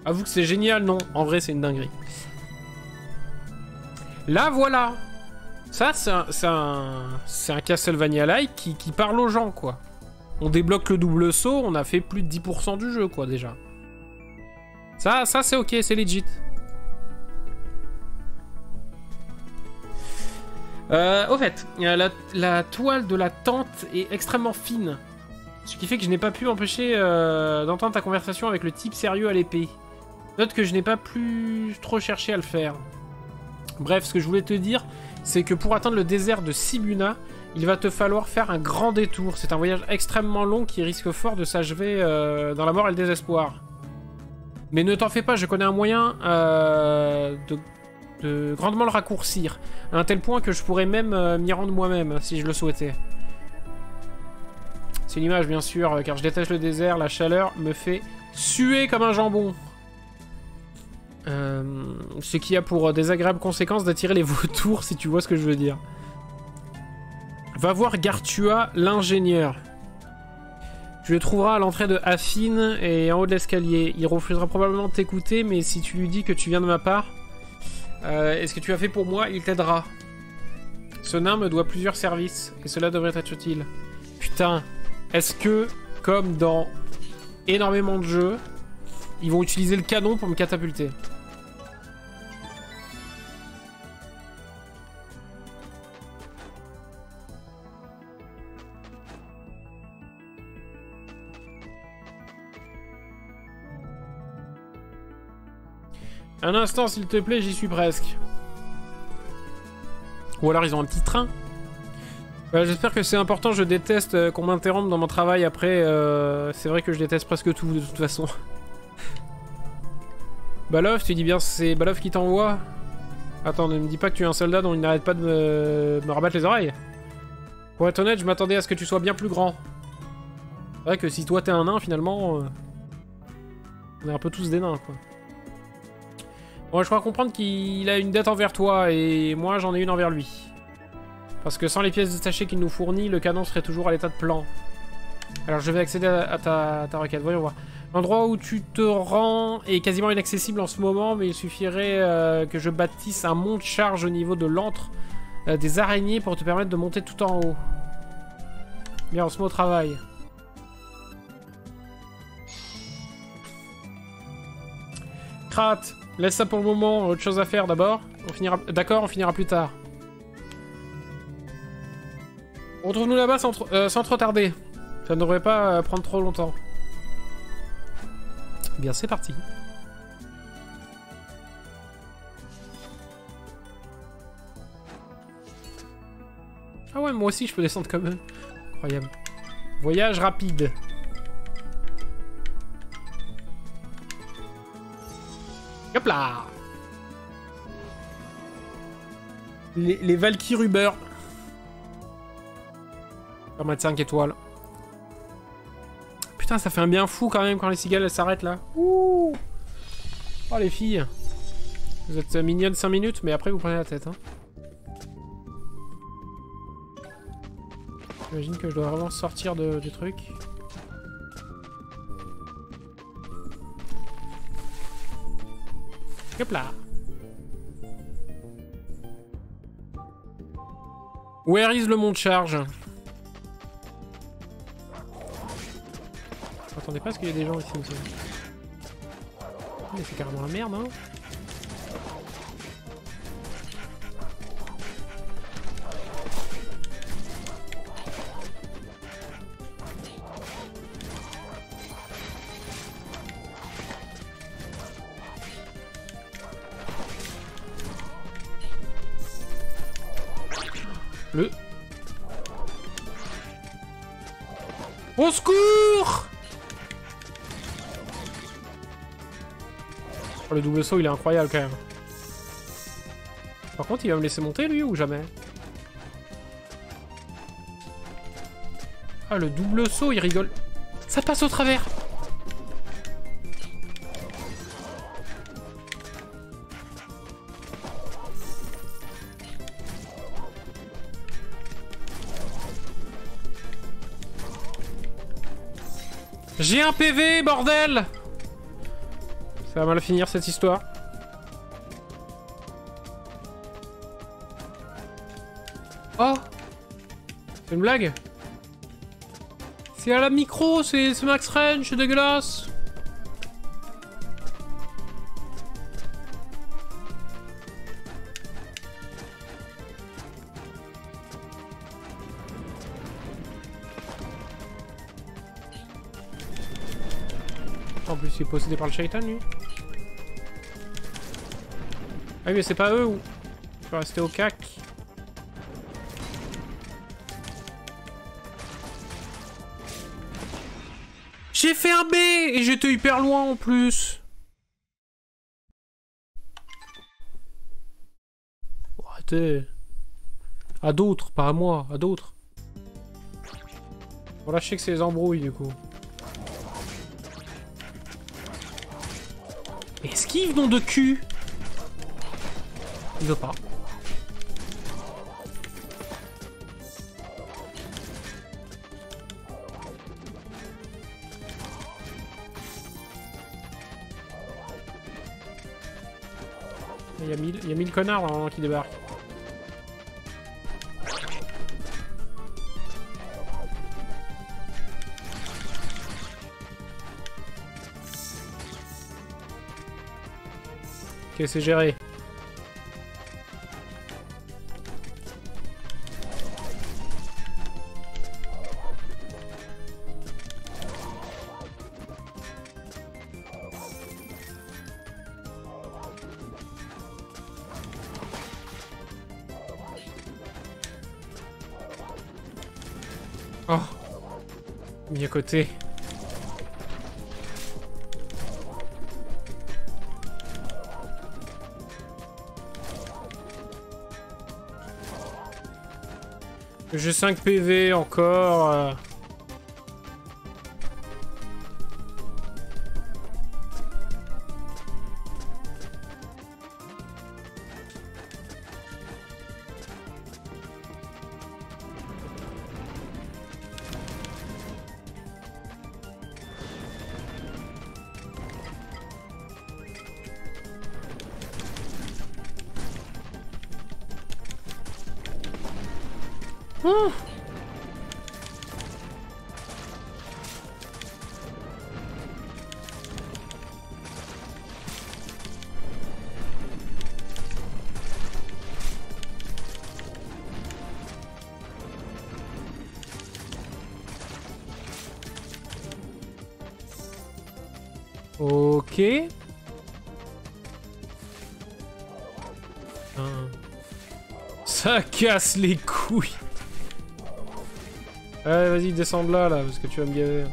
Avoue que c'est génial, non? En vrai, c'est une dinguerie. Là, voilà. Ça, c'est un Castlevania-like qui parle aux gens, quoi. On débloque le double saut, on a fait plus de 10% du jeu, quoi, déjà. Ça c'est ok, c'est legit. Au fait, la toile de la tente est extrêmement fine. Ce qui fait que je n'ai pas pu m'empêcher d'entendre ta conversation avec le type sérieux à l'épée. Note que je n'ai pas plus trop cherché à le faire. Bref, ce que je voulais te dire, c'est que pour atteindre le désert de Sibuna, il va te falloir faire un grand détour. C'est un voyage extrêmement long qui risque fort de s'achever dans la mort et le désespoir. Mais ne t'en fais pas, je connais un moyen grandement le raccourcir. À un tel point que je pourrais même m'y rendre moi-même, si je le souhaitais. C'est une image, bien sûr, car je déteste le désert. La chaleur me fait suer comme un jambon. Ce qui a pour désagréable conséquence d'attirer les vautours, si tu vois ce que je veux dire. Va voir Gartua, l'ingénieur. Tu le trouveras à l'entrée de Affine et en haut de l'escalier. Il refusera probablement de t'écouter, mais si tu lui dis que tu viens de ma part, et ce que tu as fait pour moi, il t'aidera. Ce nain me doit plusieurs services, et cela devrait être utile. Putain, est-ce que, comme dans énormément de jeux, ils vont utiliser le canon pour me catapulter? Un instant, s'il te plaît, j'y suis presque. Ou alors ils ont un petit train. J'espère que c'est important, je déteste qu'on m'interrompe dans mon travail après. C'est vrai que je déteste presque tout, de toute façon. Balov, tu dis bien c'est Balov qui t'envoie? Attends, ne me dis pas que tu es un soldat dont il n'arrête pas de me rabattre les oreilles. Pour être honnête, je m'attendais à ce que tu sois bien plus grand. C'est vrai que si toi t'es un nain, finalement... on est un peu tous des nains, quoi. Bon, je crois comprendre qu'il a une dette envers toi, et moi j'en ai une envers lui. Parce que sans les pièces détachées qu'il nous fournit, le canon serait toujours à l'état de plan. Alors je vais accéder à ta requête, voyons voir. L'endroit où tu te rends est quasiment inaccessible en ce moment, mais il suffirait que je bâtisse un monte-charge au niveau de l'antre des araignées pour te permettre de monter tout en haut. Bien, on se met au travail. Krat, laisse ça pour le moment, autre chose à faire d'abord. D'accord, on finira plus tard. Retrouve-nous là-bas sans trop tarder. Ça ne devrait pas prendre trop longtemps. Bien, c'est parti. Ah ouais, moi aussi je peux descendre comme eux. Incroyable. Voyage rapide. Hop là. Les Valkyries Uber. On va mettre 5 étoiles. Putain, ça fait un bien fou quand même quand les cigales elles s'arrêtent là. Ouh. Oh les filles. Vous êtes mignonnes 5 minutes, mais après vous prenez la tête. Hein. J'imagine que je dois vraiment sortir du truc. Hop là. Where is le monte-charge? Attendez pas, parce qu'il y a des gens ici aussi. Mais c'est carrément la merde, hein. Au secours! Oh, le double saut, il est incroyable quand même. Par contre, il va me laisser monter lui ou jamais? Ah, le double saut, il rigole. Ça passe au travers. J'ai un PV, bordel! Ça va mal finir cette histoire. Oh! C'est une blague? C'est à la micro, c'est Max Range, c'est dégueulasse! En plus, il est possédé par le shaitan, lui. Ah oui, mais c'est pas eux ou... Je peux rester au cac. J'ai fait un B et j'étais hyper loin en plus. liberté. À d'autres, pas à moi, à d'autres. Bon là je sais que c'est les embrouilles du coup. Esquive nom de cul. Il veut pas. Il y a 1000 connards là, qui débarquent. Ok, c'est géré. Oh, mis à côté. J'ai 5 PV encore. Oh. Ok. Ça casse les couilles. Allez, vas-y, descends de là, parce que tu vas me gaver.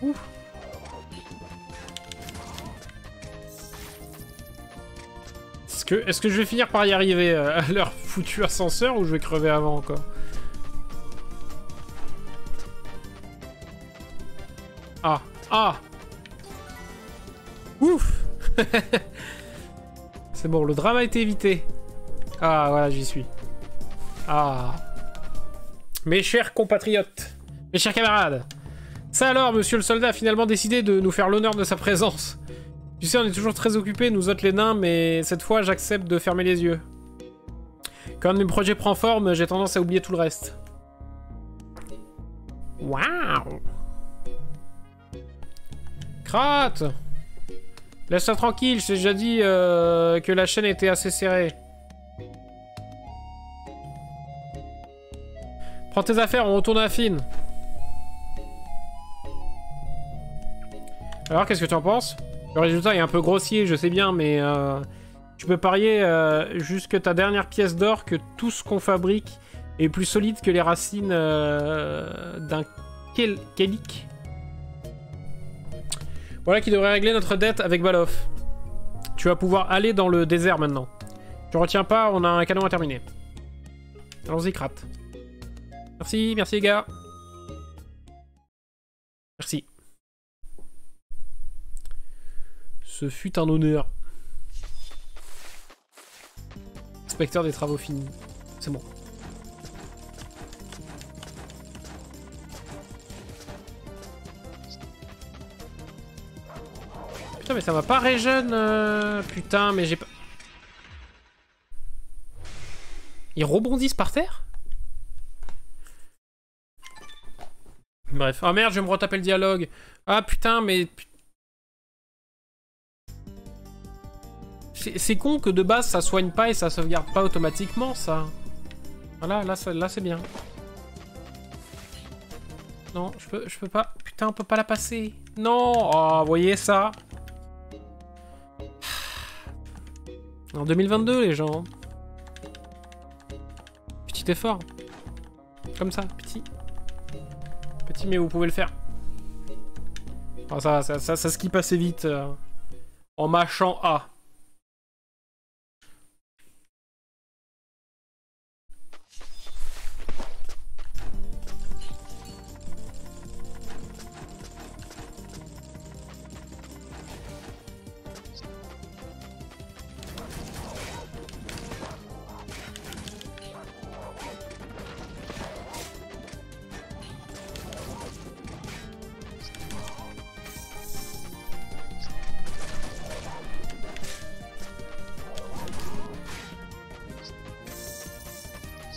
Ouf. Est-ce que je vais finir par y arriver à leur foutu ascenseur ou je vais crever avant quoi? Ah. Ah. Ouf. C'est bon, le drame a été évité. Ah, voilà, j'y suis. Ah. Mes chers compatriotes, mes chers camarades. Ça alors, monsieur le soldat a finalement décidé de nous faire l'honneur de sa présence. Tu sais, on est toujours très occupés, nous autres les nains, mais cette fois, j'accepte de fermer les yeux. Quand un de mes projets prend forme, j'ai tendance à oublier tout le reste. Waouh! Crotte! Laisse-toi tranquille, je t'ai déjà dit que la chaîne était assez serrée. Prends tes affaires, on retourne à la fine. Alors, qu'est-ce que tu en penses? Le résultat est un peu grossier, je sais bien, mais tu peux parier jusque ta dernière pièce d'or que tout ce qu'on fabrique est plus solide que les racines d'un Kellik. Voilà qui devrait régler notre dette avec Balof. Tu vas pouvoir aller dans le désert maintenant. Tu retiens pas, on a un canon à terminer. Allons-y, Krat. Merci, merci les gars. Merci. Ce fut un honneur. Inspecteur des travaux finis. C'est bon. Putain, mais ça m'a pas régène. Putain, mais j'ai pas... Ils rebondissent par terre? Bref. Ah merde, je vais me retaper le dialogue. Ah putain, mais... C'est con que de base ça soigne pas et ça sauvegarde pas automatiquement ça. Voilà, là c'est bien. Non, je peux pas. Putain. putain, on peut pas la passer. Non. Oh, vous voyez ça? En 2022, les gens. Petit effort. Comme ça, petit. Petit, mais vous pouvez le faire. Oh, ça skip assez vite. En mâchant A.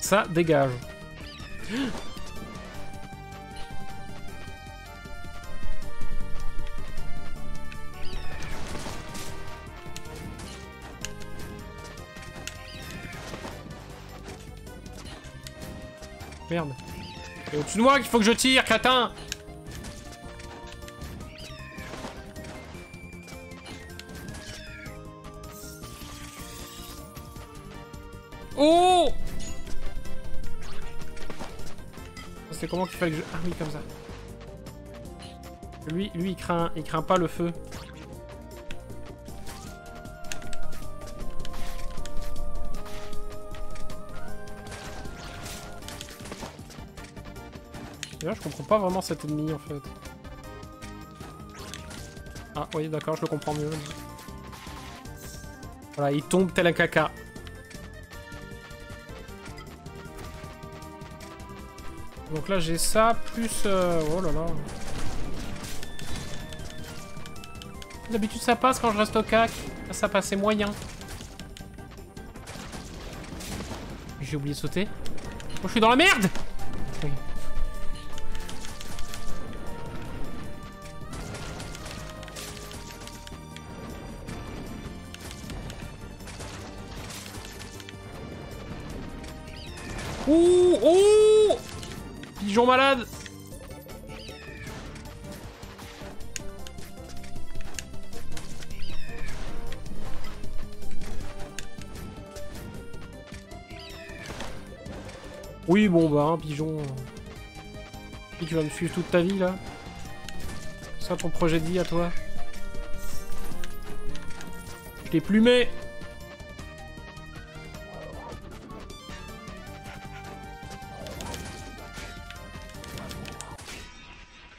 Ça dégage. Merde. C'est au-dessus de moi qu'il faut que je tire, crétin. Oh! C'est comment qu'il fallait que je... Ah oui, comme ça. Lui il craint pas le feu. D'ailleurs, je comprends pas vraiment cet ennemi en fait. Ah oui, d'accord, je le comprends mieux. Voilà, il tombe tel un caca. Donc là j'ai ça, plus... Oh là là. D'habitude ça passe quand je reste au cac. Là ça passait moyen. J'ai oublié de sauter. Oh, je suis dans la merde! Oui. Ouh! Oh! Pigeon malade! Oui, bon bah, un pigeon. Et tu vas me suivre toute ta vie là? C'est ça ton projet de vie à toi? Je t'ai plumé!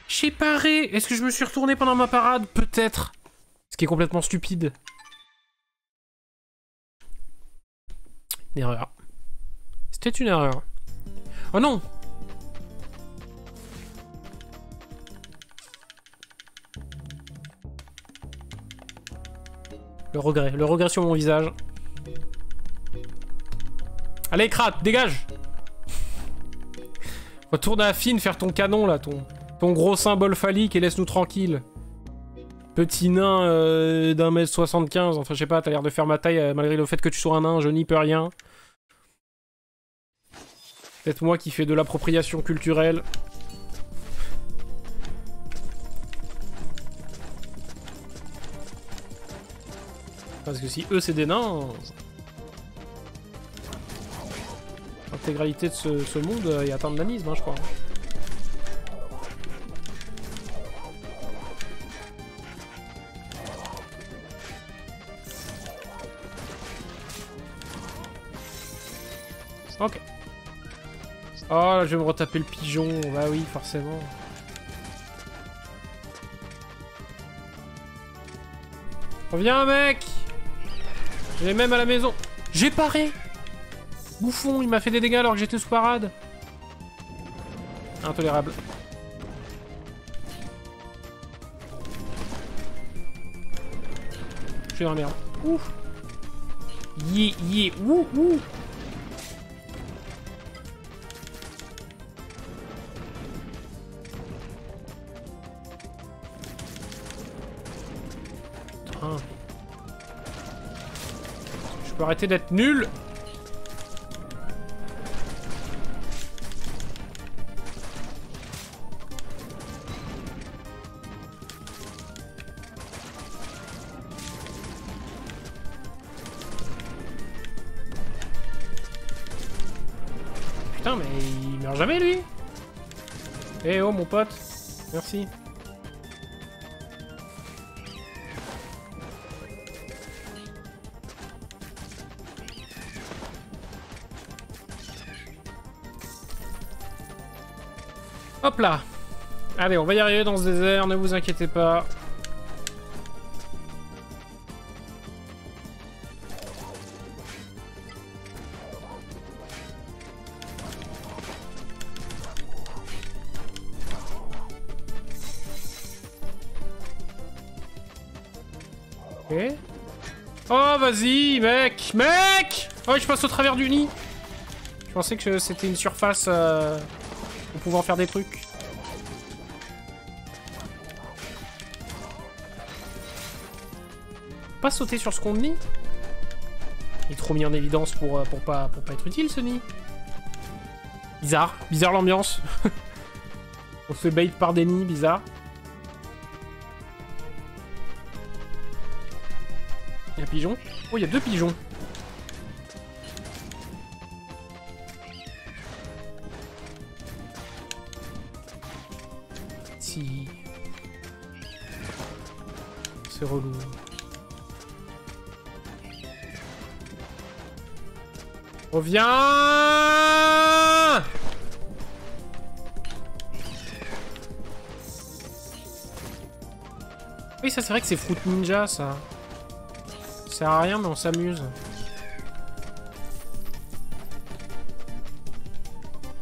J'ai paré! Est-ce que je me suis retourné pendant ma parade? Peut-être. Ce qui est complètement stupide. Une erreur. C'était une erreur. Oh non! Le regret sur mon visage. Allez, Krat, dégage! Retourne à la fine faire ton canon là, ton gros symbole phallique et laisse-nous tranquille. Petit nain d'1m75, enfin je sais pas, t'as l'air de faire ma taille malgré le fait que tu sois un nain, je n'y peux rien. Peut-être moi qui fais de l'appropriation culturelle. Parce que si eux c'est des nains... L'intégralité de ce monde, il y a atteint de nanisme, hein, je crois. Ok. Oh, là, je vais me retaper le pigeon. Bah oui, forcément. Reviens, mec! J'ai même à la maison. J'ai paré! Bouffon, il m'a fait des dégâts alors que j'étais sous parade. Intolérable. Je suis dans la merde. Ouf! Yeah, ouh, ouh! Je peux arrêter d'être nul. Putain, mais il meurt jamais, lui. Eh oh, mon pote. Merci. Hop là. Allez, on va y arriver dans ce désert, ne vous inquiétez pas. Ok. Oh, vas-y, mec. Mec! Oh, je passe au travers du nid. Je pensais que c'était une surface pour pouvoir faire des trucs. Pas sauter sur ce qu'on nid. Il est trop mis en évidence pour pas être utile, ce nid. Bizarre. Bizarre l'ambiance. On se fait bait par des nids, bizarre. Il y a un pigeon. Oh, il y a 2 pigeons. Si. C'est relou. Reviens! Oui, ça c'est vrai que c'est Fruit Ninja, ça. Ça sert à rien, mais on s'amuse.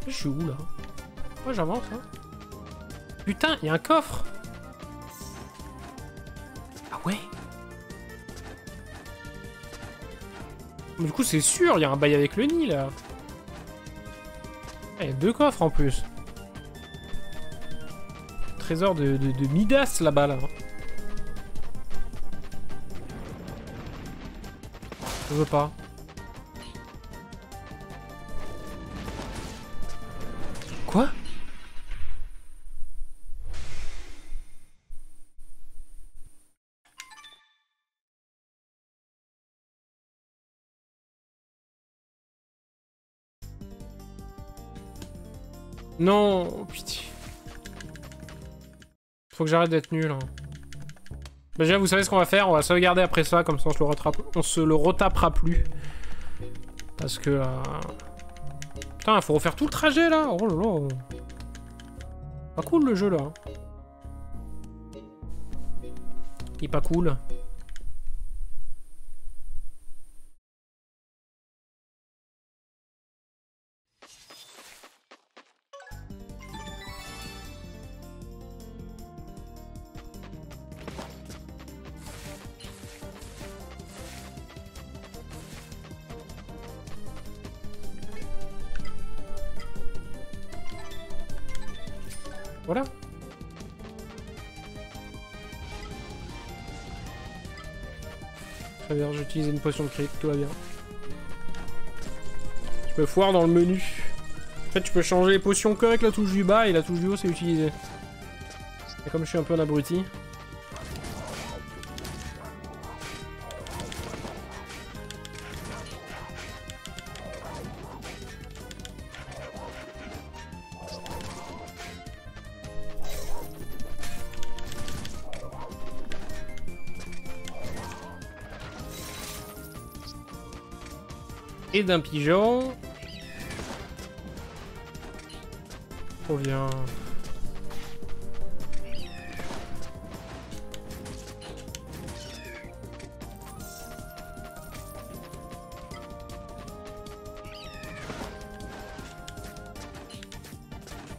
Je suis où, là? Ouais, j'avance, hein. Putain, il y a un coffre! Ah ouais? Du coup, c'est sûr, il y a un bail avec le nid, là. Il y a 2 coffres, en plus. Trésor de Midas, là-bas, là. Je veux pas. Quoi? Non, pitié. Faut que j'arrête d'être nul. Hein. Bah déjà, vous savez ce qu'on va faire? On va sauvegarder après ça, comme ça on se le retapera plus. Parce que... Putain, il faut refaire tout le trajet, là. Oh là là. Pas cool, le jeu, là. Il est pas cool. Voilà. Très bien, j'ai utilisé une potion de crit, tout va bien. Je peux foire dans le menu. En fait, tu peux changer les potions qu'avec la touche du bas et la touche du haut, c'est utilisé. Et comme je suis un peu un abruti. Et d'un pigeon. Trop bien.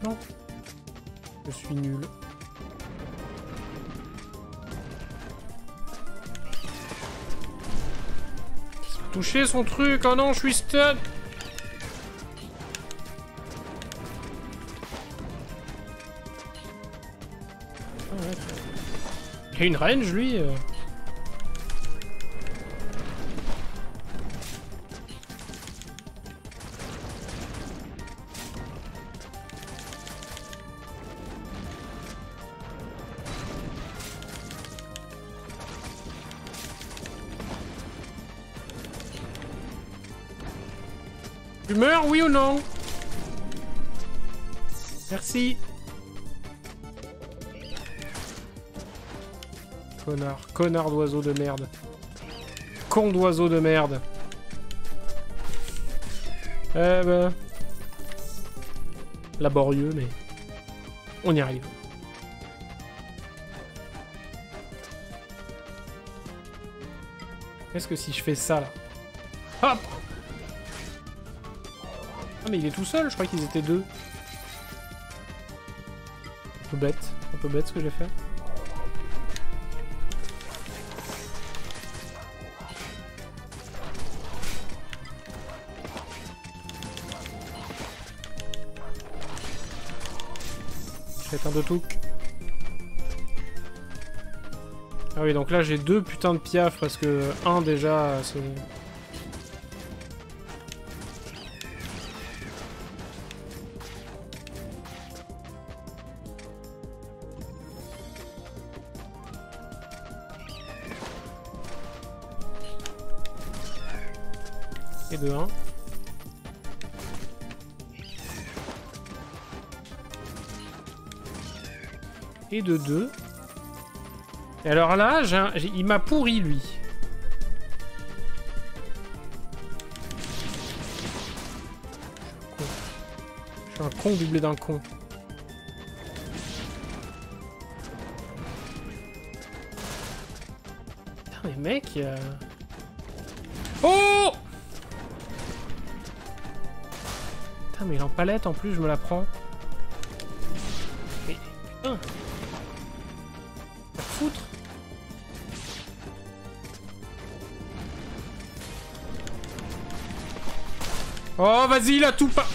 Non. Je suis nul. Toucher son truc, oh non, je suis stun. Il a une range, lui. Tu meurs, oui ou non? Merci. Connard. Connard d'oiseau de merde. Con d'oiseau de merde. Eh ben... laborieux, mais... on y arrive. Qu'est-ce que si je fais ça, là? Hop! Ah, mais il est tout seul, je crois qu'ils étaient deux. Un peu bête ce que j'ai fait. Un de tout. Ah oui, donc là j'ai deux putains de piafs parce que un déjà c'est... Et de 1. Et de 2. Et alors là, il m'a pourri, lui. Je suis un con doublé d'un con. Putain, mais mec... Oh! Putain, mais il est en palette, en plus, je me la prends. Mais... putain! Foutre. Oh, vas-y, il a tout pas.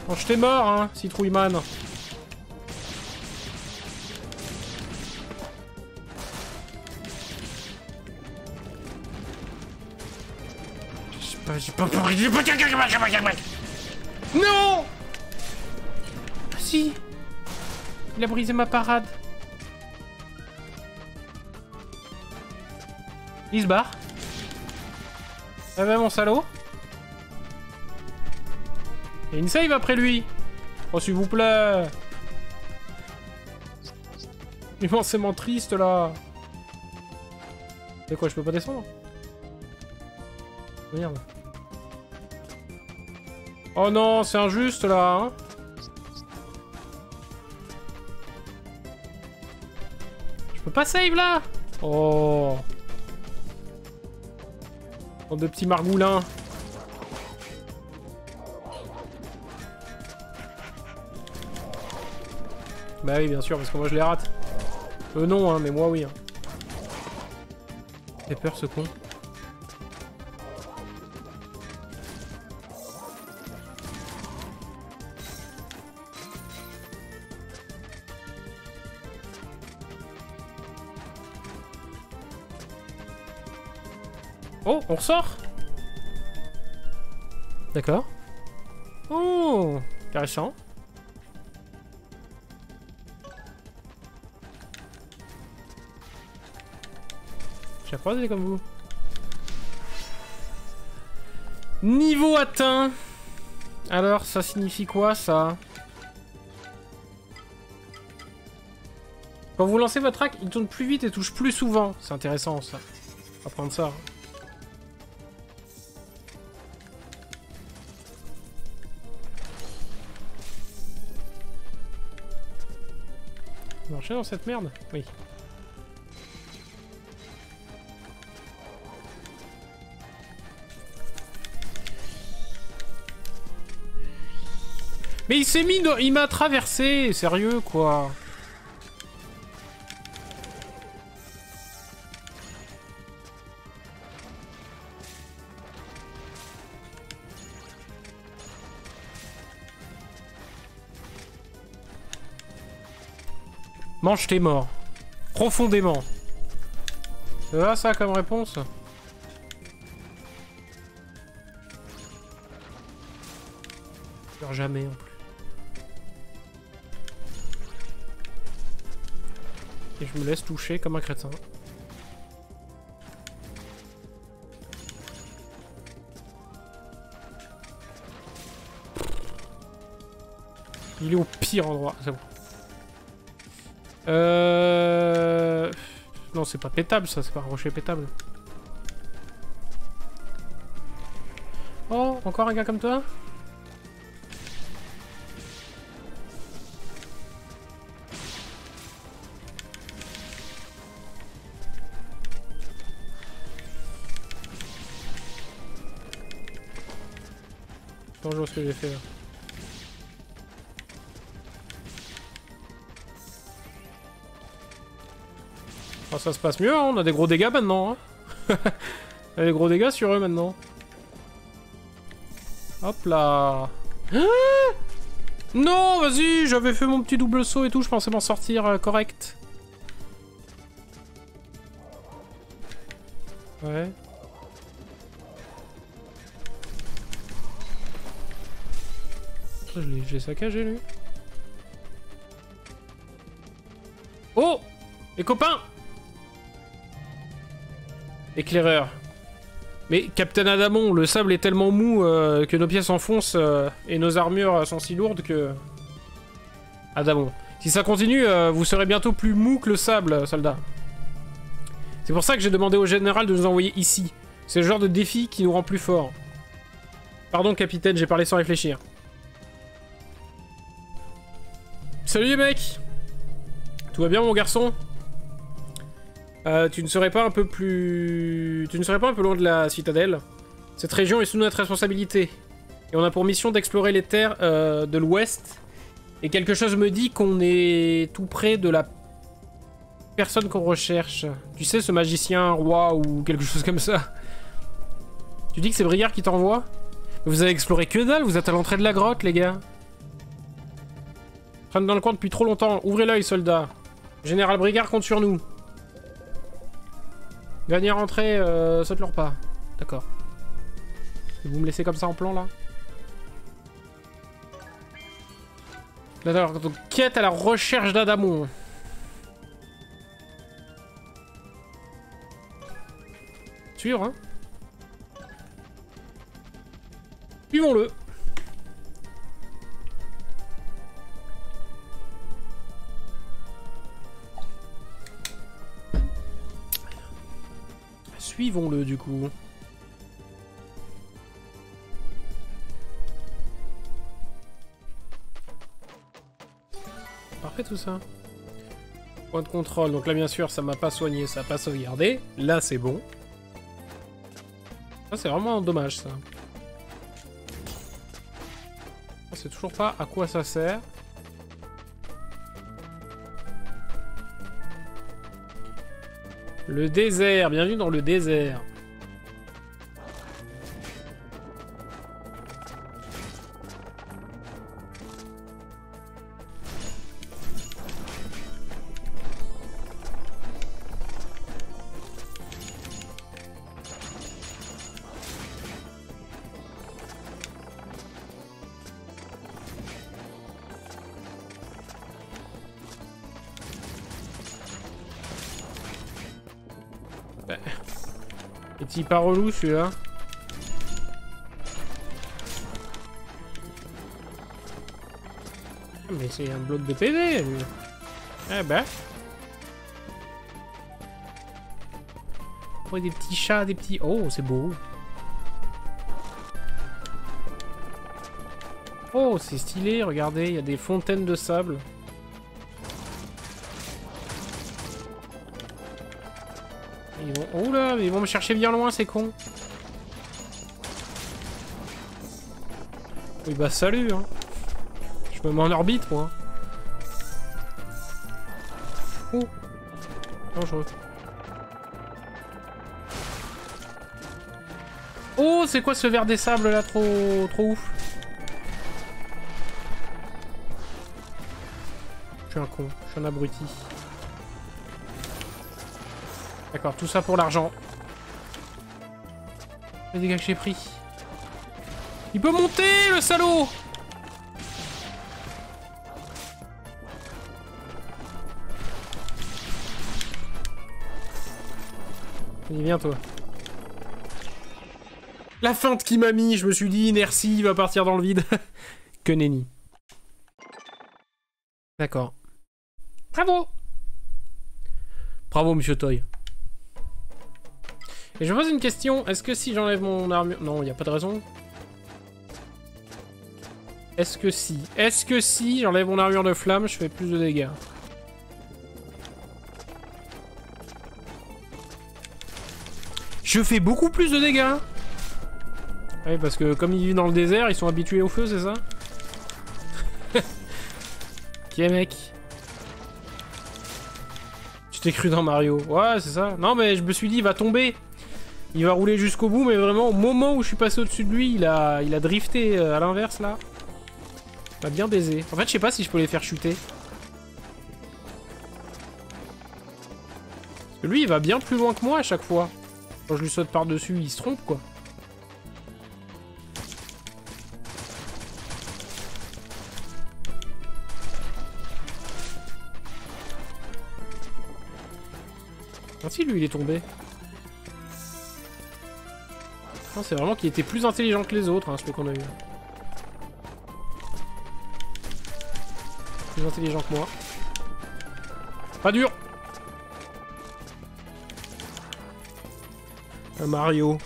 Bon, je t'ai mort, hein, Citrouilleman. J'ai pas pris. Non! Ah si! Il a brisé ma parade. Il se barre. Ah ben mon salaud. Et une save après lui. Oh s'il vous plaît. Immensément triste là. C'est quoi, je peux pas descendre? Merde. Oh non, c'est injuste là, hein. Je peux pas save là. Oh. Oh, de petits margoulins. Bah oui, bien sûr, parce que moi je les rate. Non, hein, mais moi oui. Hein. J'ai peur ce con. Oh, on ressort. D'accord. Oh, intéressant. J'ai croisé comme vous. Niveau atteint. Alors, ça signifie quoi, ça? Quand vous lancez votre hack, il tourne plus vite et touche plus souvent. C'est intéressant, ça. On va prendre ça. Marcher dans cette merde? Oui. Mais il s'est mis... Il m'a traversé, sérieux, quoi. Mange tes morts. Profondément. C'est là, ça, comme réponse? Jamais, en plus. Et je me laisse toucher comme un crétin. Il est au pire endroit, c'est bon. Non, c'est pas pétable ça, c'est pas un rocher pétable. Oh, encore un gars comme toi? Dangereux ce que j'ai fait là. Oh, ça se passe mieux, hein, on a des gros dégâts maintenant. Hein. On a des gros dégâts sur eux maintenant. Hop là. Ah non, vas-y, j'avais fait mon petit double saut et tout, je pensais m'en sortir correct. Ouais. Je l'ai saccagé lui. Oh, les copains. Éclaireur. Mais Captain Adamon, le sable est tellement mou que nos pièces enfoncent et nos armures sont si lourdes que... Adamon. Si ça continue, vous serez bientôt plus mou que le sable, soldat. C'est pour ça que j'ai demandé au général de nous envoyer ici. C'est le genre de défi qui nous rend plus forts. Pardon, capitaine, j'ai parlé sans réfléchir. Salut les mecs. Tout va bien, mon garçon? Tu ne serais pas un peu plus... Tu ne serais pas un peu loin de la citadelle? Cette région est sous notre responsabilité. Et on a pour mission d'explorer les terres de l'ouest. Et quelque chose me dit qu'on est tout près de la personne qu'on recherche. Tu sais, ce magicien, roi ou quelque chose comme ça. Tu dis que c'est Brigard qui t'envoie? Vous avez exploré que dalle, vous êtes à l'entrée de la grotte, les gars. Traîne dans le coin depuis trop longtemps. Ouvrez l'œil, soldat. Général Brigard compte sur nous. Dernière entrée, saute leur pas. D'accord. Vous me laissez comme ça en plan, là? D'accord, donc quête à la recherche d'Adamon. Sûr, hein? Suivons-le. Suivons-le du coup. Parfait tout ça. Point de contrôle, donc là bien sûr ça m'a pas soigné, ça a pas sauvegardé. Là c'est bon. Ça c'est vraiment dommage ça. On sait toujours pas à quoi ça sert. Le désert, bienvenue dans le désert. Est-il pas relou celui-là? Mais c'est un bloc de PV lui. Ah bah. Oh, des petits chats, des petits... Oh, c'est beau. Oh, c'est stylé, regardez, il y a des fontaines de sable. Ils vont... Oh là, mais ils vont me chercher bien loin, c'est con. Oui bah salut, hein. Je me mets en orbite, moi. Oh. Dangereux. Oh, c'est quoi ce verre des sables là, trop ouf. Je suis un con, je suis un abruti. D'accord, tout ça pour l'argent. Les dégâts que j'ai pris. Il peut monter, le salaud! Allez, viens, toi. La feinte qui m'a mis, je me suis dit, inertie, il va partir dans le vide. Que nenni. D'accord. Bravo! Bravo, monsieur Toy. Et je me pose une question. Est-ce que si j'enlève mon armure... Non, il n'y a pas de raison. Est-ce que si j'enlève mon armure de flamme, je fais plus de dégâts? Je fais beaucoup plus de dégâts. Oui, parce que comme ils vivent dans le désert, ils sont habitués au feu, c'est ça? Ok, mec. Tu t'es cru dans Mario. Ouais, c'est ça. Non, mais je me suis dit, il va tomber. Il va rouler jusqu'au bout, mais vraiment, au moment où je suis passé au-dessus de lui, il a drifté à l'inverse, là. Il m'a bien baisé. En fait, je sais pas si je peux les faire chuter. Parce que lui, il va bien plus loin que moi à chaque fois. Quand je lui saute par-dessus, il se trompe, quoi. Ah si, lui, il est tombé. Non, c'est vraiment qu'il était plus intelligent que les autres, hein, celui qu'on a eu. Plus intelligent que moi. Pas dur. Un Mario.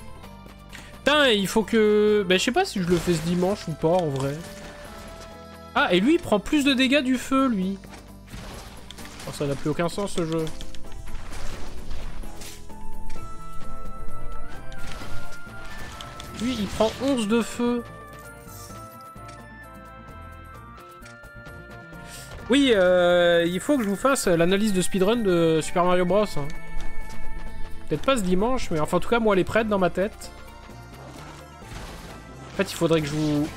Putain, il faut que... Ben, je sais pas si je le fais ce dimanche ou pas, en vrai. Ah, et lui, il prend plus de dégâts du feu, lui. Oh, ça n'a plus aucun sens, ce jeu. Lui, il prend 11 de feu. Oui, il faut que je vous fasse l'analyse de speedrun de Super Mario Bros. Hein. Peut-être pas ce dimanche, mais enfin, en tout cas, moi, elle est prête dans ma tête. En fait, il faudrait que je vous...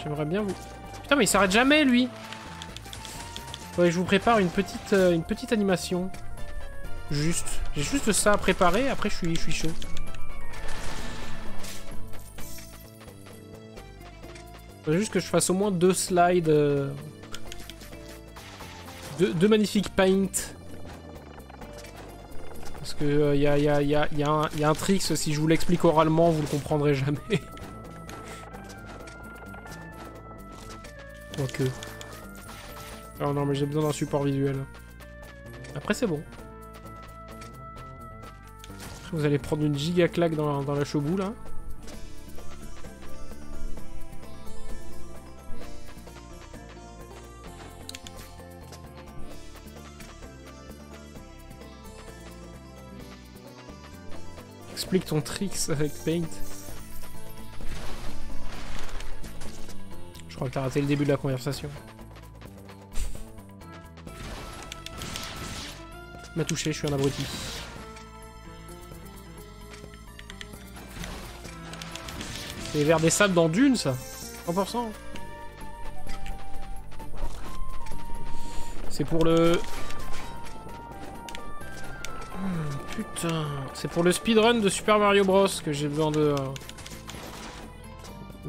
J'aimerais bien vous... Putain, mais il s'arrête jamais, lui. Faudrait que je vous prépare une petite animation. Juste. J'ai juste ça à préparer, après je suis chaud. Faudrait juste que je fasse au moins 2 slides. Deux magnifiques paint. Parce que y a un trick, si je vous l'explique oralement, vous le comprendrez jamais. Ok. Oh non, mais j'ai besoin d'un support visuel. Après, c'est bon. Après, vous allez prendre une giga claque dans la chebou, là. Explique ton tricks avec Paint. Je crois que t'as raté le début de la conversation. M'a touché, je suis un abruti. C'est vers des sables dans Dune, ça. 100%. C'est pour le... putain. C'est pour le speedrun de Super Mario Bros que j'ai besoin de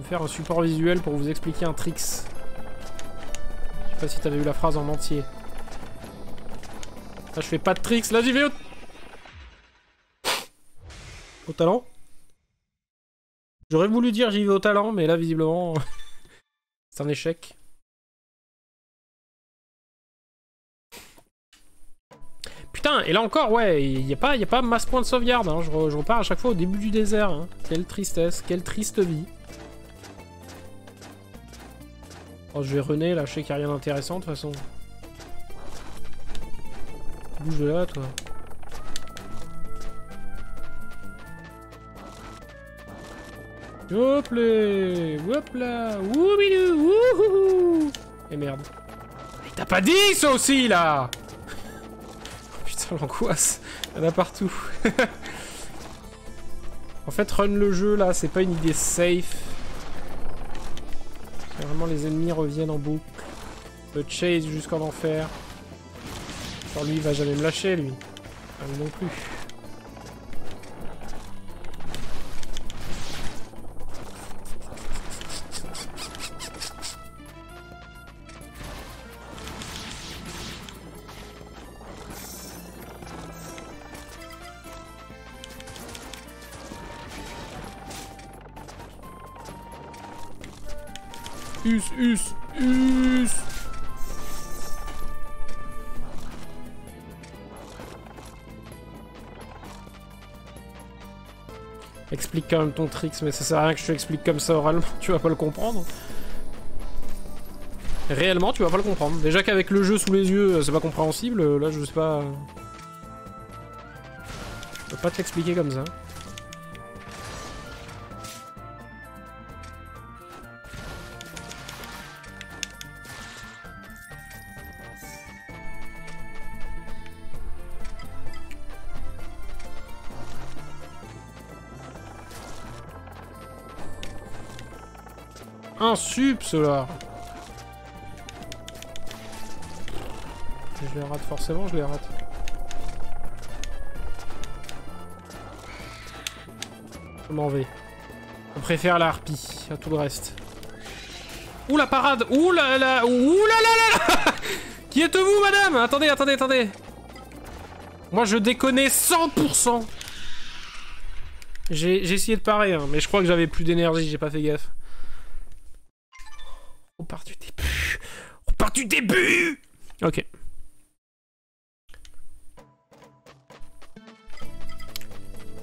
faire un support visuel pour vous expliquer un tricks. Je sais pas si t'avais eu la phrase en entier. Là, je fais pas de tricks. Là, j'y vais au talent. J'aurais voulu dire j'y vais au talent, mais là, visiblement, c'est un échec. Putain, et là encore, ouais, il n'y a pas masse point de sauvegarde. Hein. Je repars à chaque fois au début du désert. Hein. Quelle tristesse, quelle triste vie. Oh, je vais runner, là, je sais qu'il n'y a rien d'intéressant, de toute façon. Bouge de là, toi. Hop là, hop là, woubidou, wouhouhou. Et merde. Mais t'as pas dit ça aussi, là. Oh, putain, l'angoisse. Il y en a partout. En fait, run le jeu, là, c'est pas une idée safe. Vraiment, les ennemis reviennent en boucle. Le chase jusqu'en enfer. Alors lui, il va jamais me lâcher, lui. Ah, lui non plus. Us. Explique quand même ton tricks, mais ça sert à rien que je te l'explique comme ça oralement, tu vas pas le comprendre. Réellement, tu vas pas le comprendre. Déjà qu'avec le jeu sous les yeux, c'est pas compréhensible, là je sais pas... Je peux pas te l'expliquer comme ça. Un sup, cela. Je les rate forcément, je les rate. Je m'en vais. On préfère la harpie à tout le reste. Ouh la parade. Ouh là là. Ouh là là là. Qui êtes-vous, madame? Attendez. Moi je déconne 100%. J'ai essayé de parer, hein, mais je crois que j'avais plus d'énergie, j'ai pas fait gaffe. On part du début. Ok.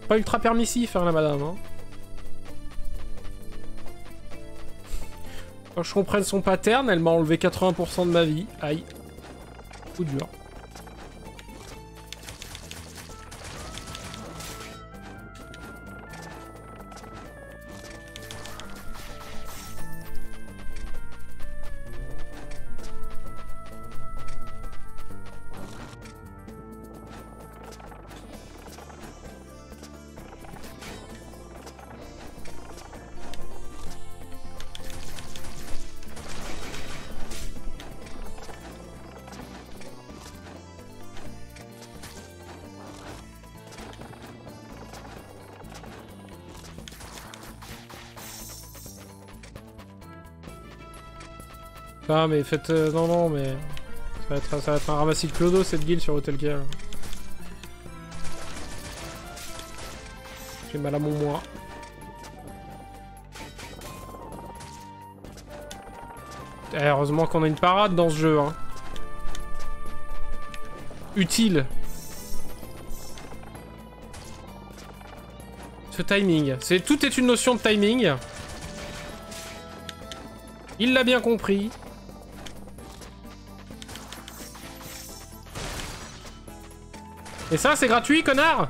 Pas ultra permissif, hein, la madame. Hein. Quand je comprenne son pattern, elle m'a enlevé 80% de ma vie. Aïe. Coup dur. Ah mais faites... non mais... Ça va être un ramassis de clodo cette guilde sur Hotel Kill. J'ai mal à mon moi. Heureusement qu'on a une parade dans ce jeu, hein. Utile. Ce timing. Tout est une notion de timing. Il l'a bien compris. Et ça, c'est gratuit, connard.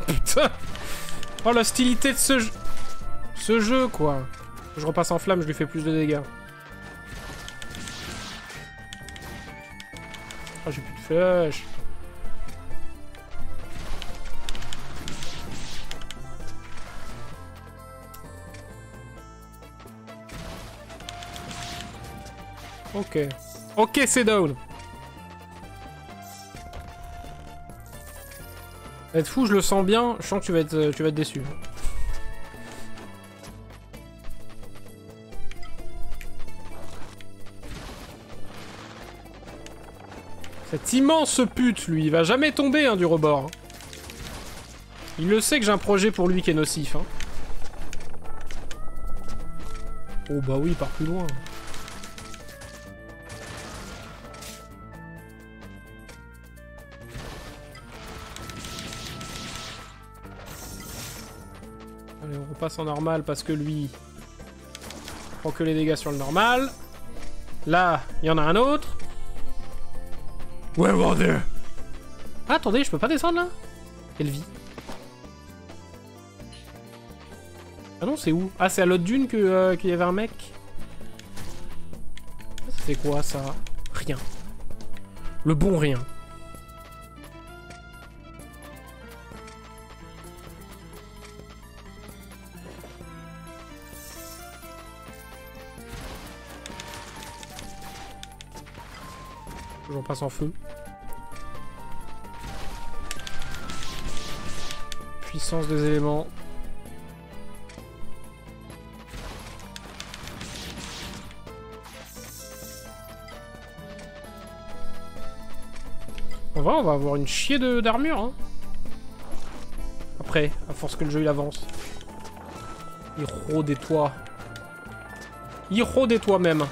Putain. Oh, l'hostilité de ce jeu. Ce jeu, quoi. Je repasse en flamme, je lui fais plus de dégâts. Ah, j'ai plus de flèches. Ok. Ok, c'est down. Être fou, je le sens bien. Je sens que tu vas être déçu. Cet immense pute, lui, il va jamais tomber hein, du rebord. Hein. Il le sait que j'ai un projet pour lui qui est nocif. Hein. Oh bah oui, il part plus loin. Allez, on repasse en normal parce que lui prend que les dégâts sur le normal. Là, il y en a un autre. Where are they? Ah, attendez, je peux pas descendre là? Quelle vie. Ah non, c'est où? Ah, c'est à l'autre dune qu'il y avait un mec. C'est quoi ça? Rien. Le bon rien. J'en passe en feu. Puissance des éléments. On va avoir une chier d'armure. Hein. Après, à force que le jeu il avance. Il rôde des toits. Hiro des toi-même.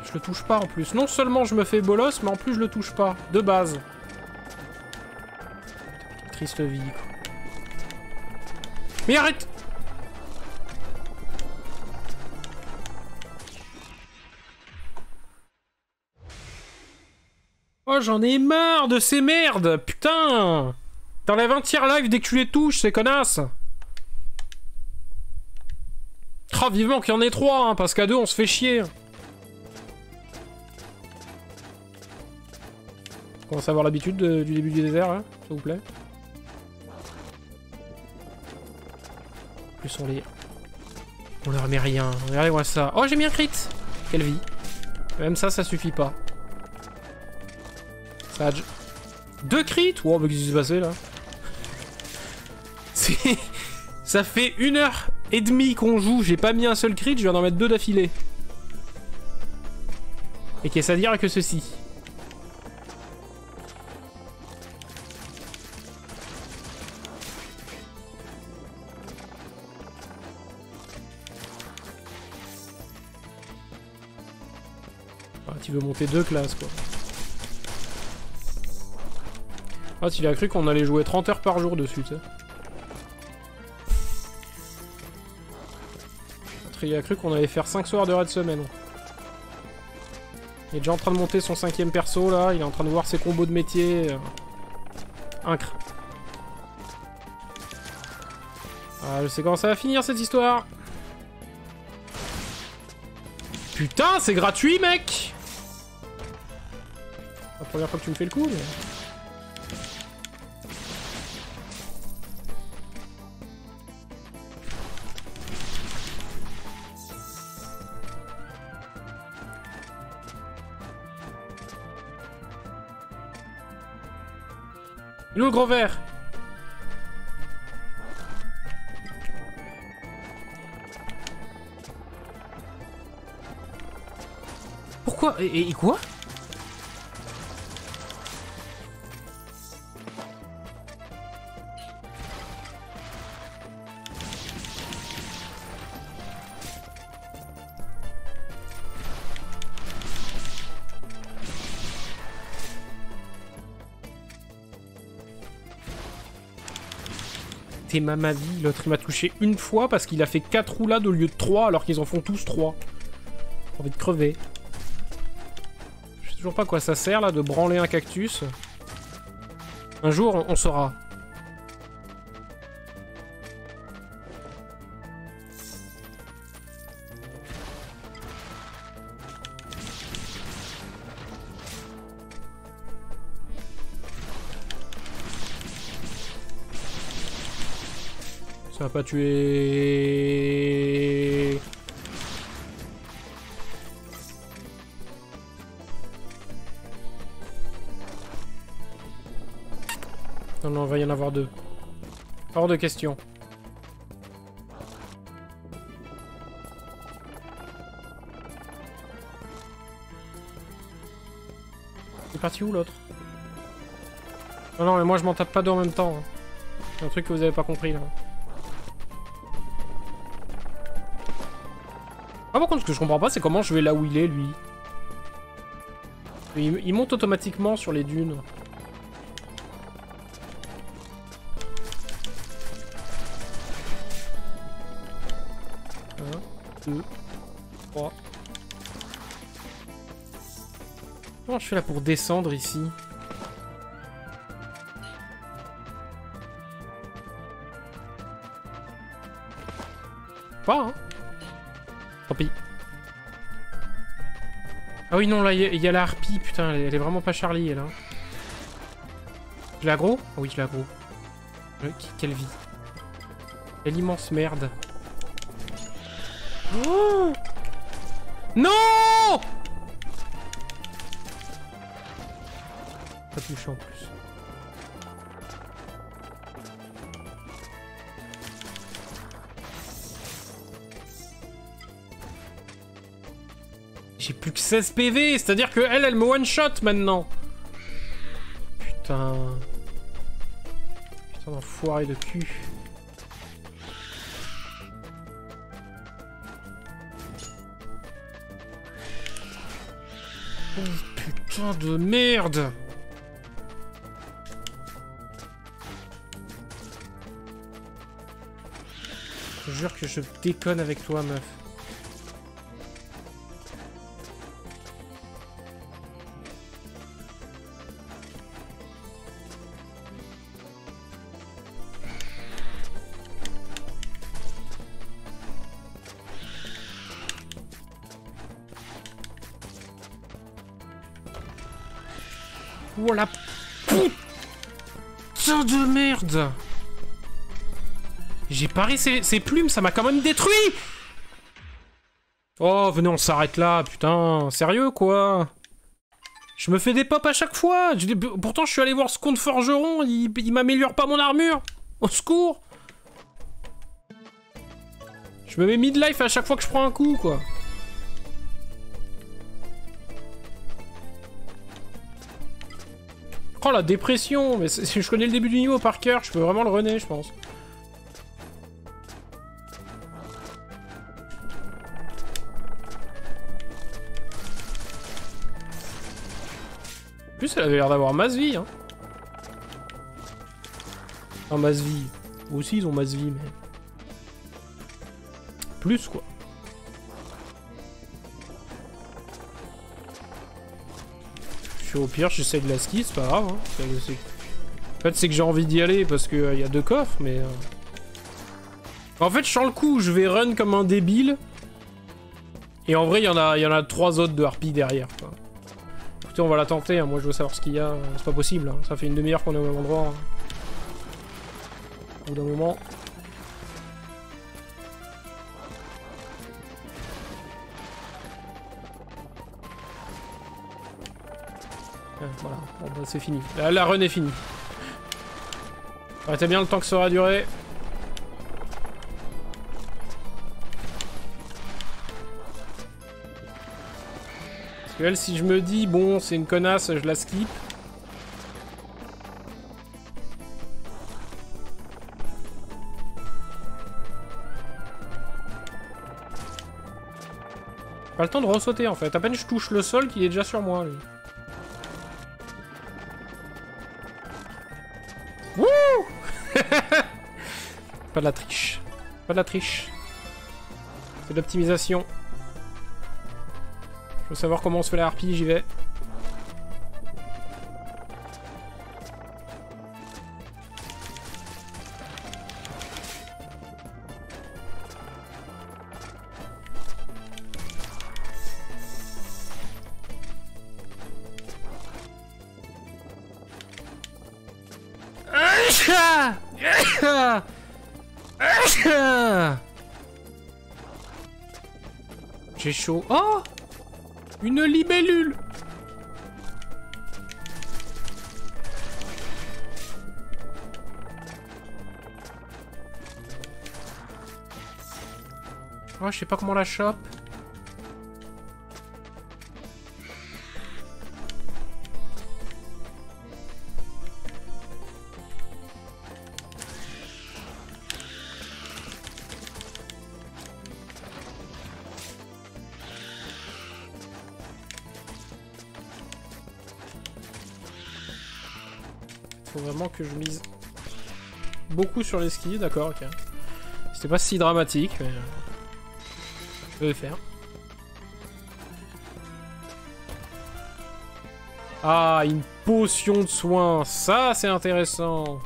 Je le touche pas en plus. Non seulement je me fais bolos, mais en plus je le touche pas. De base. Triste vie, quoi. Mais arrête! Oh, j'en ai marre de ces merdes! Putain! T'enlèves un tiers live dès que tu les touches, ces connasses! Oh, vivement qu'il y en ait 3, hein, parce qu'à 2, on se fait chier. On commence à avoir l'habitude du début du désert, là, s'il vous plaît. En plus, on leur met rien. Regardez-moi ça. Oh, j'ai mis un crit! Quelle vie. Même ça, ça suffit pas. Ça a... 2 crits? Wow, mais qu'est-ce qui s'est passé, là? Ça fait 1h30 qu'on joue, j'ai pas mis un seul crit, je viens d'en mettre 2 d'affilée. Et qu'est-ce à dire que ceci? Ah, tu veux monter 2 classes, quoi. Ah, il a cru qu'on allait jouer 30 heures par jour dessus, tu sais. Il a cru qu'on allait faire 5 soirs de raid semaine. Il est déjà en train de monter son 5ème perso, là. Il est en train de voir ses combos de métier. Incre. Ah, je sais comment ça va finir, cette histoire. Putain, c'est gratuit, mec! La première fois que tu me fais le coup, mais... Il est où le gros verre? Pourquoi? Et quoi? T'es ma vie, l'autre il m'a touché une fois parce qu'il a fait 4 roulades au lieu de 3 alors qu'ils en font tous 3. J'ai envie de crever. Je sais toujours pas à quoi ça sert là de branler un cactus. Un jour on saura. Ça va pas tuer... Non, non, il va y en avoir 2. Hors de question. Il est parti où l'autre? Non, non, mais moi je m'en tape pas deux en même temps. C'est un truc que vous avez pas compris là. Ah, par contre, ce que je comprends pas, c'est comment je vais là où il est, lui. Il monte automatiquement sur les dunes. 1, 2, 3. Comment je fais là pour descendre ici? Pas, hein? Tant pis. Ah oui, non, là, il y a la harpie, putain, elle est vraiment pas Charlie, elle. Hein. Je l'ai aggro? Ah oui, je l'ai aggro. Quelle vie. Quelle immense merde. Oh non! Pas touché en plus. J'ai plus que 16 PV, c'est-à-dire que elle me one-shot maintenant. Putain. Putain d'enfoiré de cul. Oh, putain de merde. Je te jure que je déconne avec toi, meuf. Oh la putain de merde! J'ai paré ses plumes, ça m'a quand même détruit! Oh, venez, on s'arrête là, putain, sérieux quoi? Je me fais des pop à chaque fois! Pourtant, je suis allé voir ce compte forgeron, il m'améliore pas mon armure! Au secours! Je me mets mid-life à chaque fois que je prends un coup, quoi. Oh la dépression, mais je connais le début du niveau par cœur, je peux vraiment le runner, je pense. En plus, elle avait l'air d'avoir masse vie, hein. Enfin, masse vie. Eux aussi, ils ont masse vie, mais... plus, quoi. Au pire, j'essaie de la ski, c'est pas grave. Hein. En fait, c'est que j'ai envie d'y aller parce qu'il y a 2 coffres, mais... En fait, je sens le coup, je vais run comme un débile. Et en vrai, il y en a 3 autres de harpies derrière, quoi. Écoutez, on va la tenter, hein. Moi je veux savoir ce qu'il y a. C'est pas possible, hein. Ça fait une demi-heure qu'on est au même endroit. Hein. Au bout d'un moment... Voilà, bon, bah, c'est fini. La run est finie. Arrêtez bien le temps que ça aura duré. Parce que elle, si je me dis, bon, c'est une connasse, je la skip. Pas le temps de ressauter en fait. À peine je touche le sol qu'il est déjà sur moi, lui. Pas de la triche. Pas de la triche. C'est de l'optimisation. Je veux savoir comment on se fait la harpie, j'y vais. J'ai chaud. Oh! Une libellule! Oh, je sais pas comment la chope. Faut vraiment que je mise beaucoup sur les skis, d'accord, ok. C'était pas si dramatique, mais... je vais le faire. Ah, une potion de soin, ça c'est intéressant.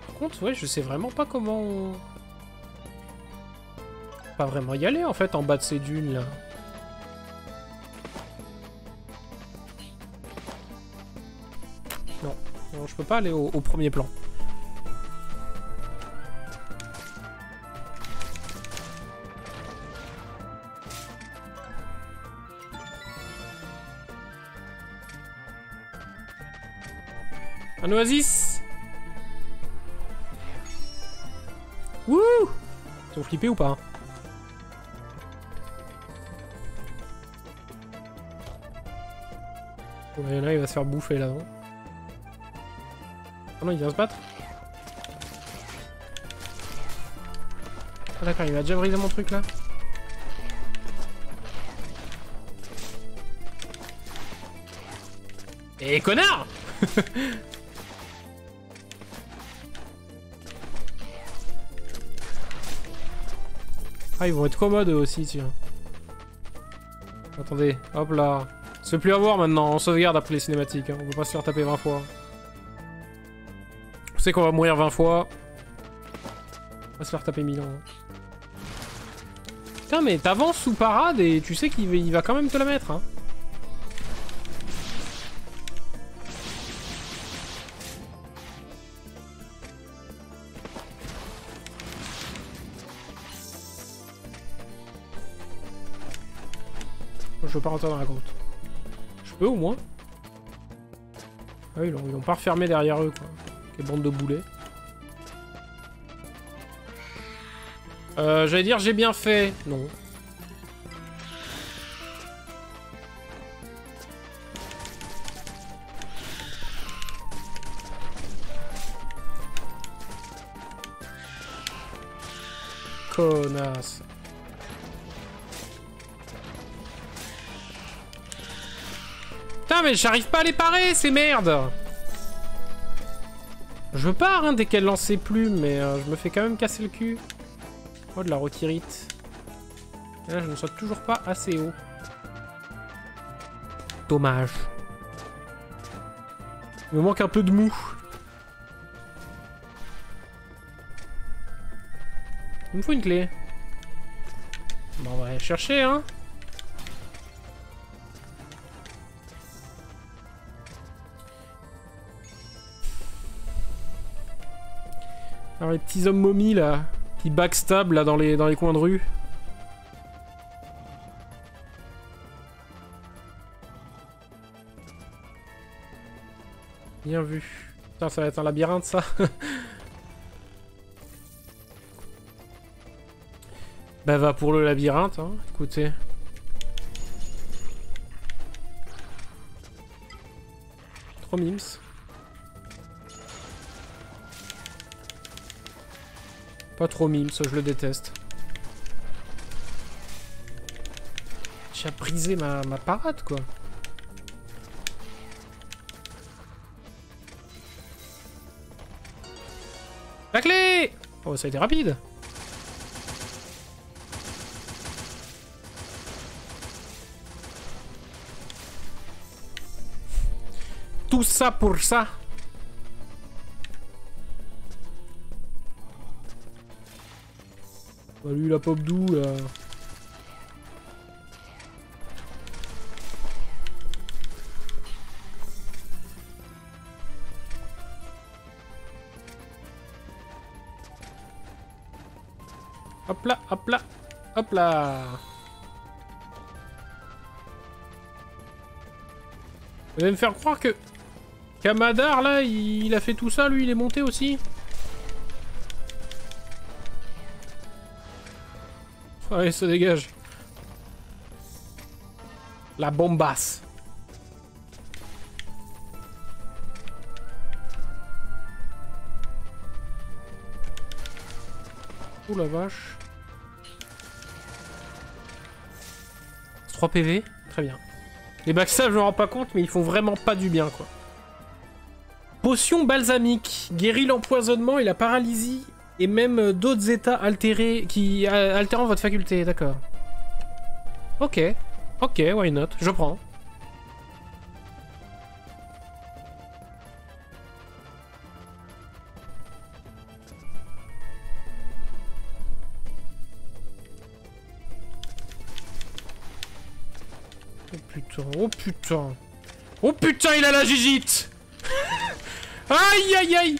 Par contre, ouais, je sais vraiment pas comment... Pas vraiment y aller en fait en bas de ces dunes là. Non, non je peux pas aller au premier plan. Un oasis. Wouh! Ils ont flippé ou pas? Il y en a, il va se faire bouffer là, non? Oh non, il vient se battre. Ah, d'accord, il m'a déjà brisé mon truc là. Et connard. Ah, ils vont être commodes eux aussi, tiens. Attendez, hop là. On se fait plus avoir maintenant, on sauvegarde après les cinématiques, hein. On peut pas se faire taper 20 fois. On sait qu'on va mourir 20 fois. On va se faire taper 1000 ans. Putain, mais t'avances sous parade et tu sais qu'il va quand même te la mettre, hein. Je veux pas rentrer dans la grotte. Je peux au moins. Ah oui, ils l'ont pas refermé derrière eux, quoi. Quelle bande de boulets. J'allais dire j'ai bien fait. Non. Connasse. Putain, mais j'arrive pas à les parer, ces merdes. Je pars, hein, dès qu'elle lance ses plumes, mais je me fais quand même casser le cul. Oh, de la rotirite. Et là, je ne saute toujours pas assez haut. Dommage. Il me manque un peu de mou. Il me faut une clé. Bon, on va aller chercher, hein. Alors les petits hommes momies là, qui backstab là dans les coins de rue. Bien vu. Putain, ça va être un labyrinthe ça. Bah va pour le labyrinthe, hein, écoutez. Trop mimes. Pas trop mimes, je le déteste. J'ai brisé ma parade, quoi. La clé! Oh, ça a été rapide. Tout ça pour ça. Bah lui la pop d'où là. Hop là, hop là, hop là. Vous allez me faire croire que Kamadar là, il a fait tout ça, lui, il est monté aussi. Allez, ça dégage. La bombasse. Oh la vache. 3 PV, très bien. Les backstabs, je me rends pas compte, mais ils font vraiment pas du bien, quoi. Potion balsamique. Guérit l'empoisonnement et la paralysie. Et même d'autres états altérés qui altérant votre faculté, d'accord. Ok. Ok, why not? Je prends. Oh putain, oh putain. Oh putain, il a la gigite. Aïe aïe aïe.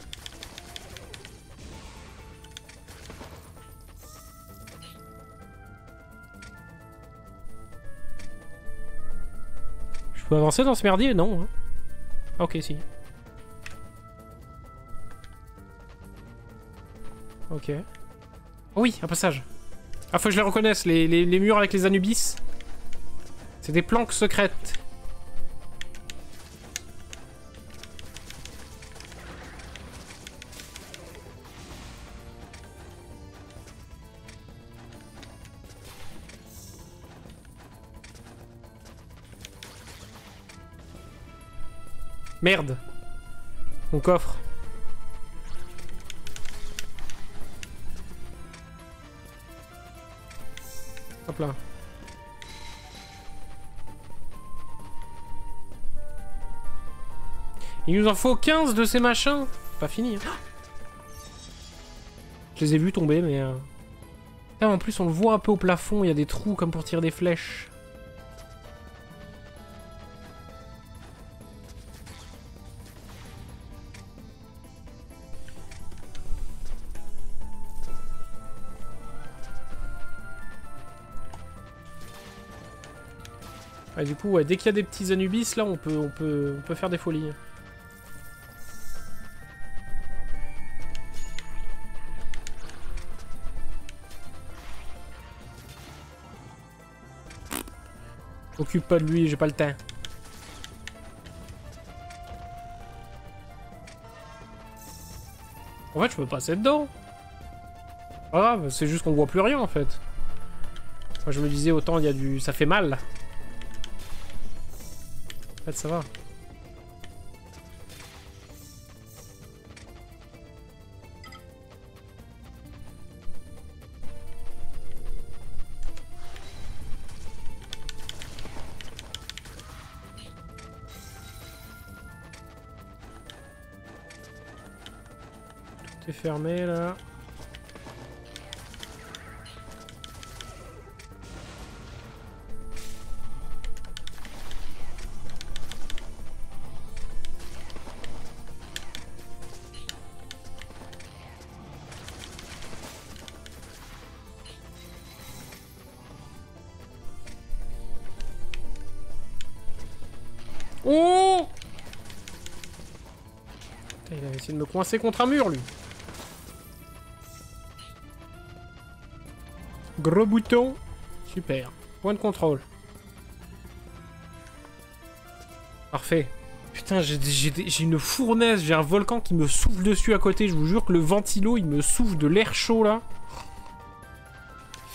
Je peux avancer dans ce merdier? Non. Hein. Ok, si. Ok. Oh oui, un passage. Ah, faut que je les reconnaisse, les murs avec les Anubis. C'est des planques secrètes. Merde. Mon coffre. Hop là. Il nous en faut 15 de ces machins. Pas fini. Hein. Je les ai vus tomber, mais... Ah, en plus, on le voit un peu au plafond. Il y a des trous comme pour tirer des flèches. Ah, du coup, ouais, dès qu'il y a des petits Anubis, là, on peut faire des folies. Occupe pas de lui, j'ai pas le temps. En fait, je peux passer dedans. Pas grave, c'est juste qu'on voit plus rien en fait. Moi, je me disais autant il y a du... ça fait mal. En fait, ça va. Tout est fermé là. Oh! Putain, il avait essayé de me coincer contre un mur, lui. Gros bouton. Super. Point de contrôle. Parfait. Putain, j'ai une fournaise, j'ai un volcan qui me souffle dessus à côté. Je vous jure que le ventilo, il me souffle de l'air chaud, là.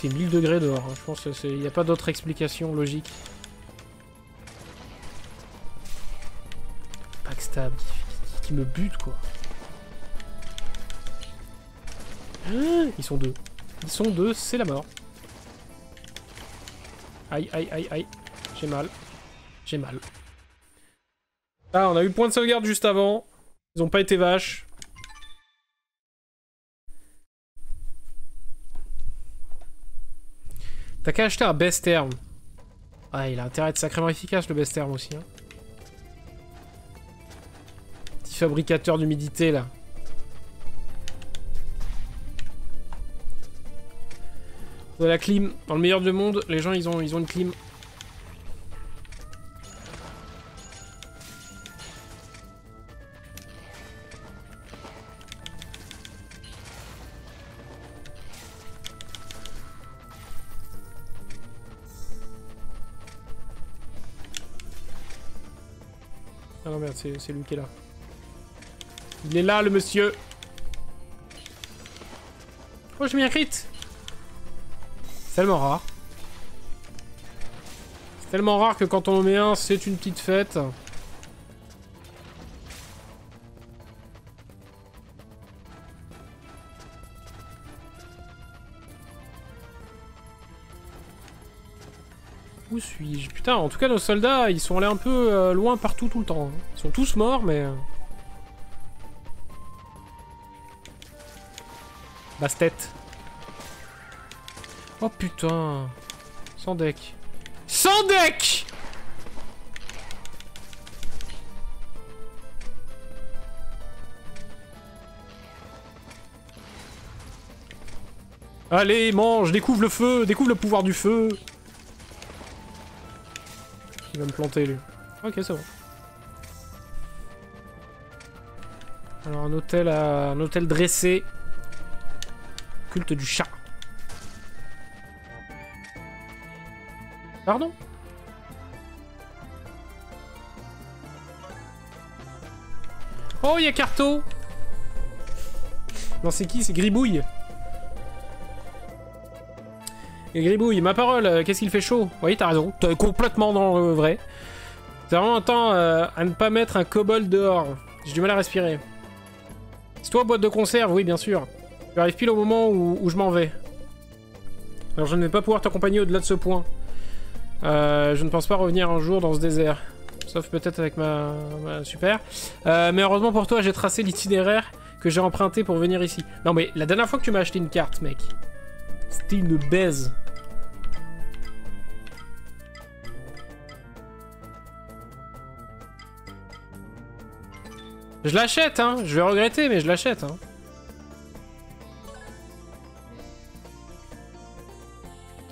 Il fait 1000 degrés dehors. Hein. Je pense qu'il n'y a pas d'autre explication logique. Backstab qui me bute, quoi. Ils sont deux. Ils sont deux, c'est la mort. Aïe, aïe, aïe, aïe. J'ai mal. J'ai mal. Ah, on a eu le point de sauvegarde juste avant. Ils ont pas été vaches. T'as qu'à acheter un best term. Ah, il a intérêt à être sacrément efficace, le best term aussi. Hein. Petit fabricateur d'humidité, là. De la clim. Dans le meilleur du monde, les gens, ils ont une clim. Ah non merde, c'est lui qui est là. Il est là, le monsieur. Oh, j'ai mis un crit. C'est tellement rare. C'est tellement rare que quand on en met un, c'est une petite fête. Où suis-je? Putain, en tout cas, nos soldats, ils sont allés un peu loin partout tout le temps. Ils sont tous morts, mais... Basse-tête. Oh putain. Sans deck. Sans deck! Allez, mange, découvre le feu, découvre le pouvoir du feu. Il va me planter, lui. Ok, c'est bon. Alors, un hôtel dressé. Culte du chat. Pardon? Oh, il y a Carto. Non, c'est qui? C'est Gribouille. Et Gribouille, ma parole, qu'est-ce qu'il fait chaud? Oui, t'as raison, t'es complètement dans le vrai. C'est vraiment un temps à ne pas mettre un kobold dehors. J'ai du mal à respirer. C'est toi, boîte de conserve? Oui, bien sûr. Tu arrives pile au moment où je m'en vais. Alors je ne vais pas pouvoir t'accompagner au-delà de ce point. Je ne pense pas revenir un jour dans ce désert. Sauf peut-être avec ma... Super. Mais heureusement pour toi, j'ai tracé l'itinéraire que j'ai emprunté pour venir ici. Non mais la dernière fois que tu m'as acheté une carte, mec, c'était une baise. Je l'achète, hein. Je vais regretter, mais je l'achète, hein.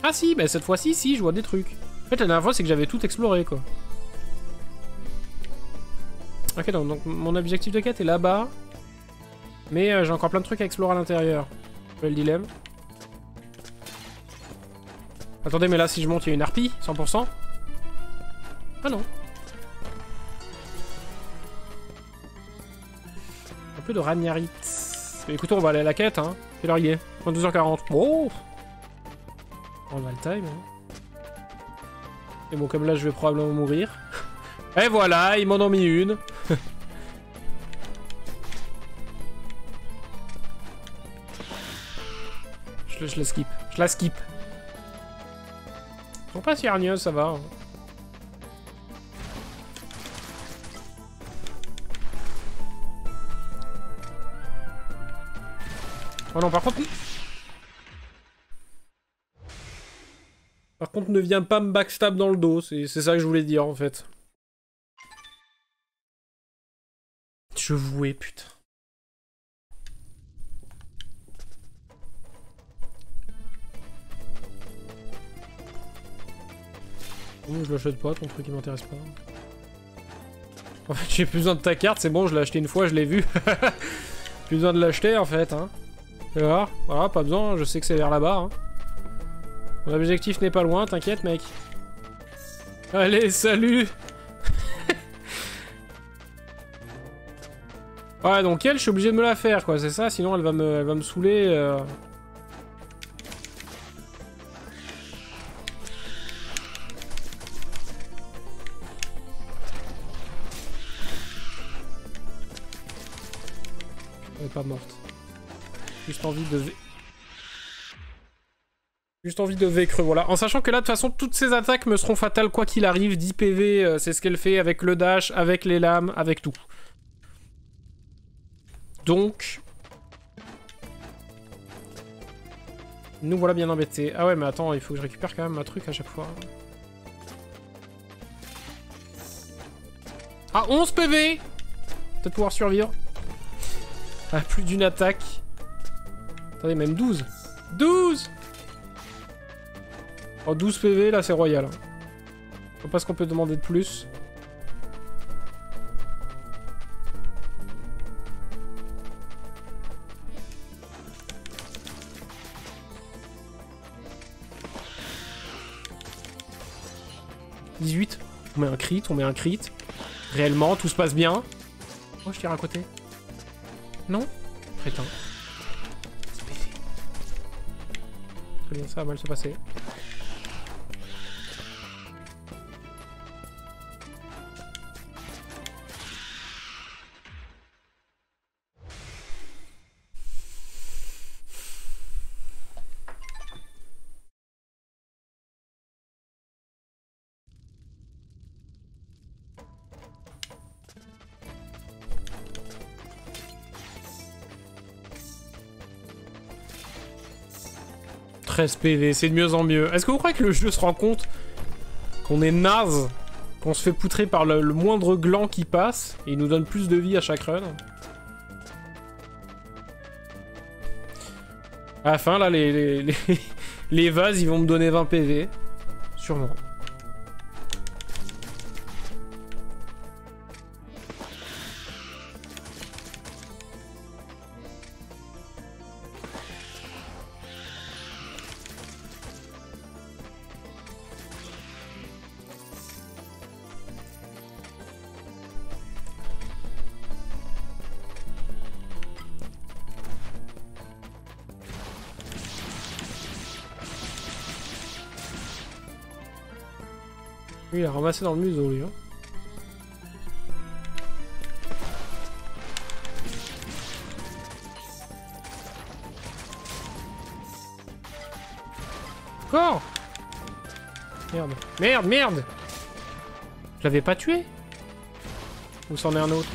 Ah si, bah cette fois-ci, si, je vois des trucs. En fait, la dernière fois, c'est que j'avais tout exploré, quoi. Ok, donc mon objectif de quête est là-bas. Mais j'ai encore plein de trucs à explorer à l'intérieur. Le dilemme. Attendez, mais là, si je monte, il y a une harpie, 100%. Ah non. Un peu de ragnarite. Écoutez, on va aller à la quête, hein. Quelle heure il est? 22h40. Oh! On a le time, hein. Et bon, comme là, je vais probablement mourir. Et voilà, ils m'en ont mis une. je la skip. Je la skip. Ils sont pas si hargneux, ça va. Hein. Oh non, par contre... Par contre, ne viens pas me backstab dans le dos. C'est ça que je voulais dire, en fait. Je vouais, putain. Oh, je l'achète pas, ton truc il m'intéresse pas. En fait, j'ai plus besoin de ta carte, c'est bon, je l'ai acheté une fois, je l'ai vu. Plus besoin de l'acheter, en fait, hein. Tu vois, voilà, pas besoin, je sais que c'est vers là-bas, hein. Mon objectif n'est pas loin, t'inquiète, mec. Allez, salut. Ouais, donc elle, je suis obligé de me la faire, quoi, c'est ça, sinon elle va me saouler. Elle est pas morte. Juste envie de... Juste envie de V creux, voilà. En sachant que là, de toute façon, toutes ces attaques me seront fatales quoi qu'il arrive. 10 PV, c'est ce qu'elle fait avec le dash, avec les lames, avec tout. Donc... Nous voilà bien embêtés. Ah ouais, mais attends, il faut que je récupère quand même ma truc à chaque fois. Ah, 11 PV! Peut-être pouvoir survivre. Ah, plus d'une attaque. Attendez, même 12. 12! Oh, 12 PV, là, c'est royal. Hein. Je sais pas ce qu'on peut demander de plus. « 18. On met un crit, on met un crit. Réellement, tout se passe bien. Oh, je tire à côté. Non? Crétin. Très bien, ça va mal se passer. PV, c'est de mieux en mieux. Est-ce que vous croyez que le jeu se rend compte qu'on est naze, qu'on se fait poutrer par le moindre gland qui passe, et il nous donne plus de vie à chaque run? À la fin, là, les vases, ils vont me donner 20 PV. Sûrement. Il a ramassé dans le museau, lui. Hein. Encore? Merde. Merde, merde! Je l'avais pas tué? Ou c'en est un autre?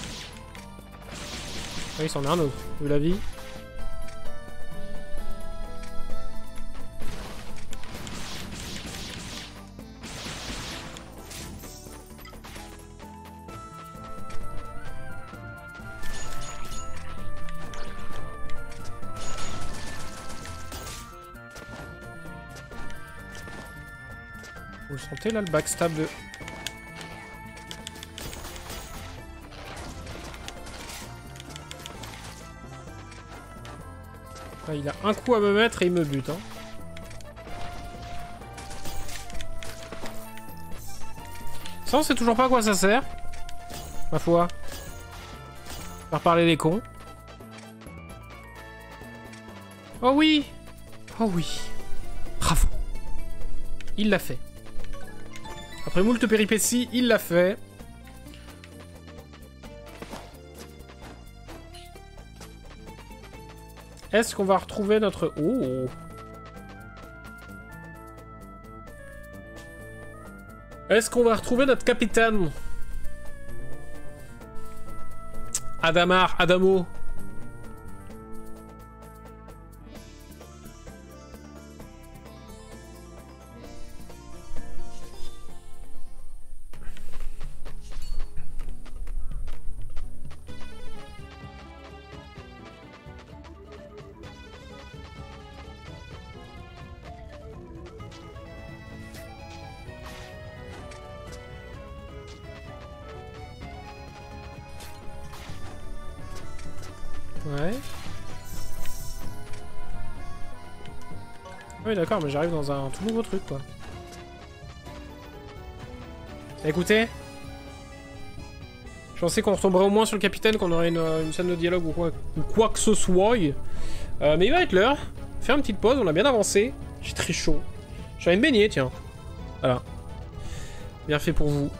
Oui, c'en est un autre. Vu la vie. Vous le sentez là, le backstab de... Ah, il a un coup à me mettre et il me bute. Hein. Ça, on sait toujours pas à quoi ça sert. Ma foi. Faire parler les cons. Oh oui! Oh oui! Bravo! Il l'a fait. Après moult péripéties, il l'a fait. Est-ce qu'on va retrouver notre... Oh! Est-ce qu'on va retrouver notre capitaine? Adamar, Adamo. Ouais. Oui d'accord, mais j'arrive dans un tout nouveau truc quoi. Écoutez, je pensais qu'on retomberait au moins sur le capitaine, qu'on aurait une scène de dialogue ou quoi que ce soit. Mais il va être l'heure. Faire une petite pause, on a bien avancé. J'ai très chaud. Je vais aller me baigner, tiens. Voilà. Bien fait pour vous.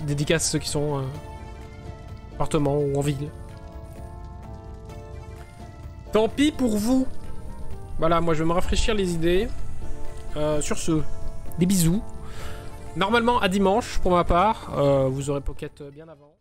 Dédicace à ceux qui sont... appartement ou en ville. Tant pis pour vous. Voilà, moi je vais me rafraîchir les idées. Sur ce, des bisous. Normalement à dimanche pour ma part. Vous aurez Pocket bien avant.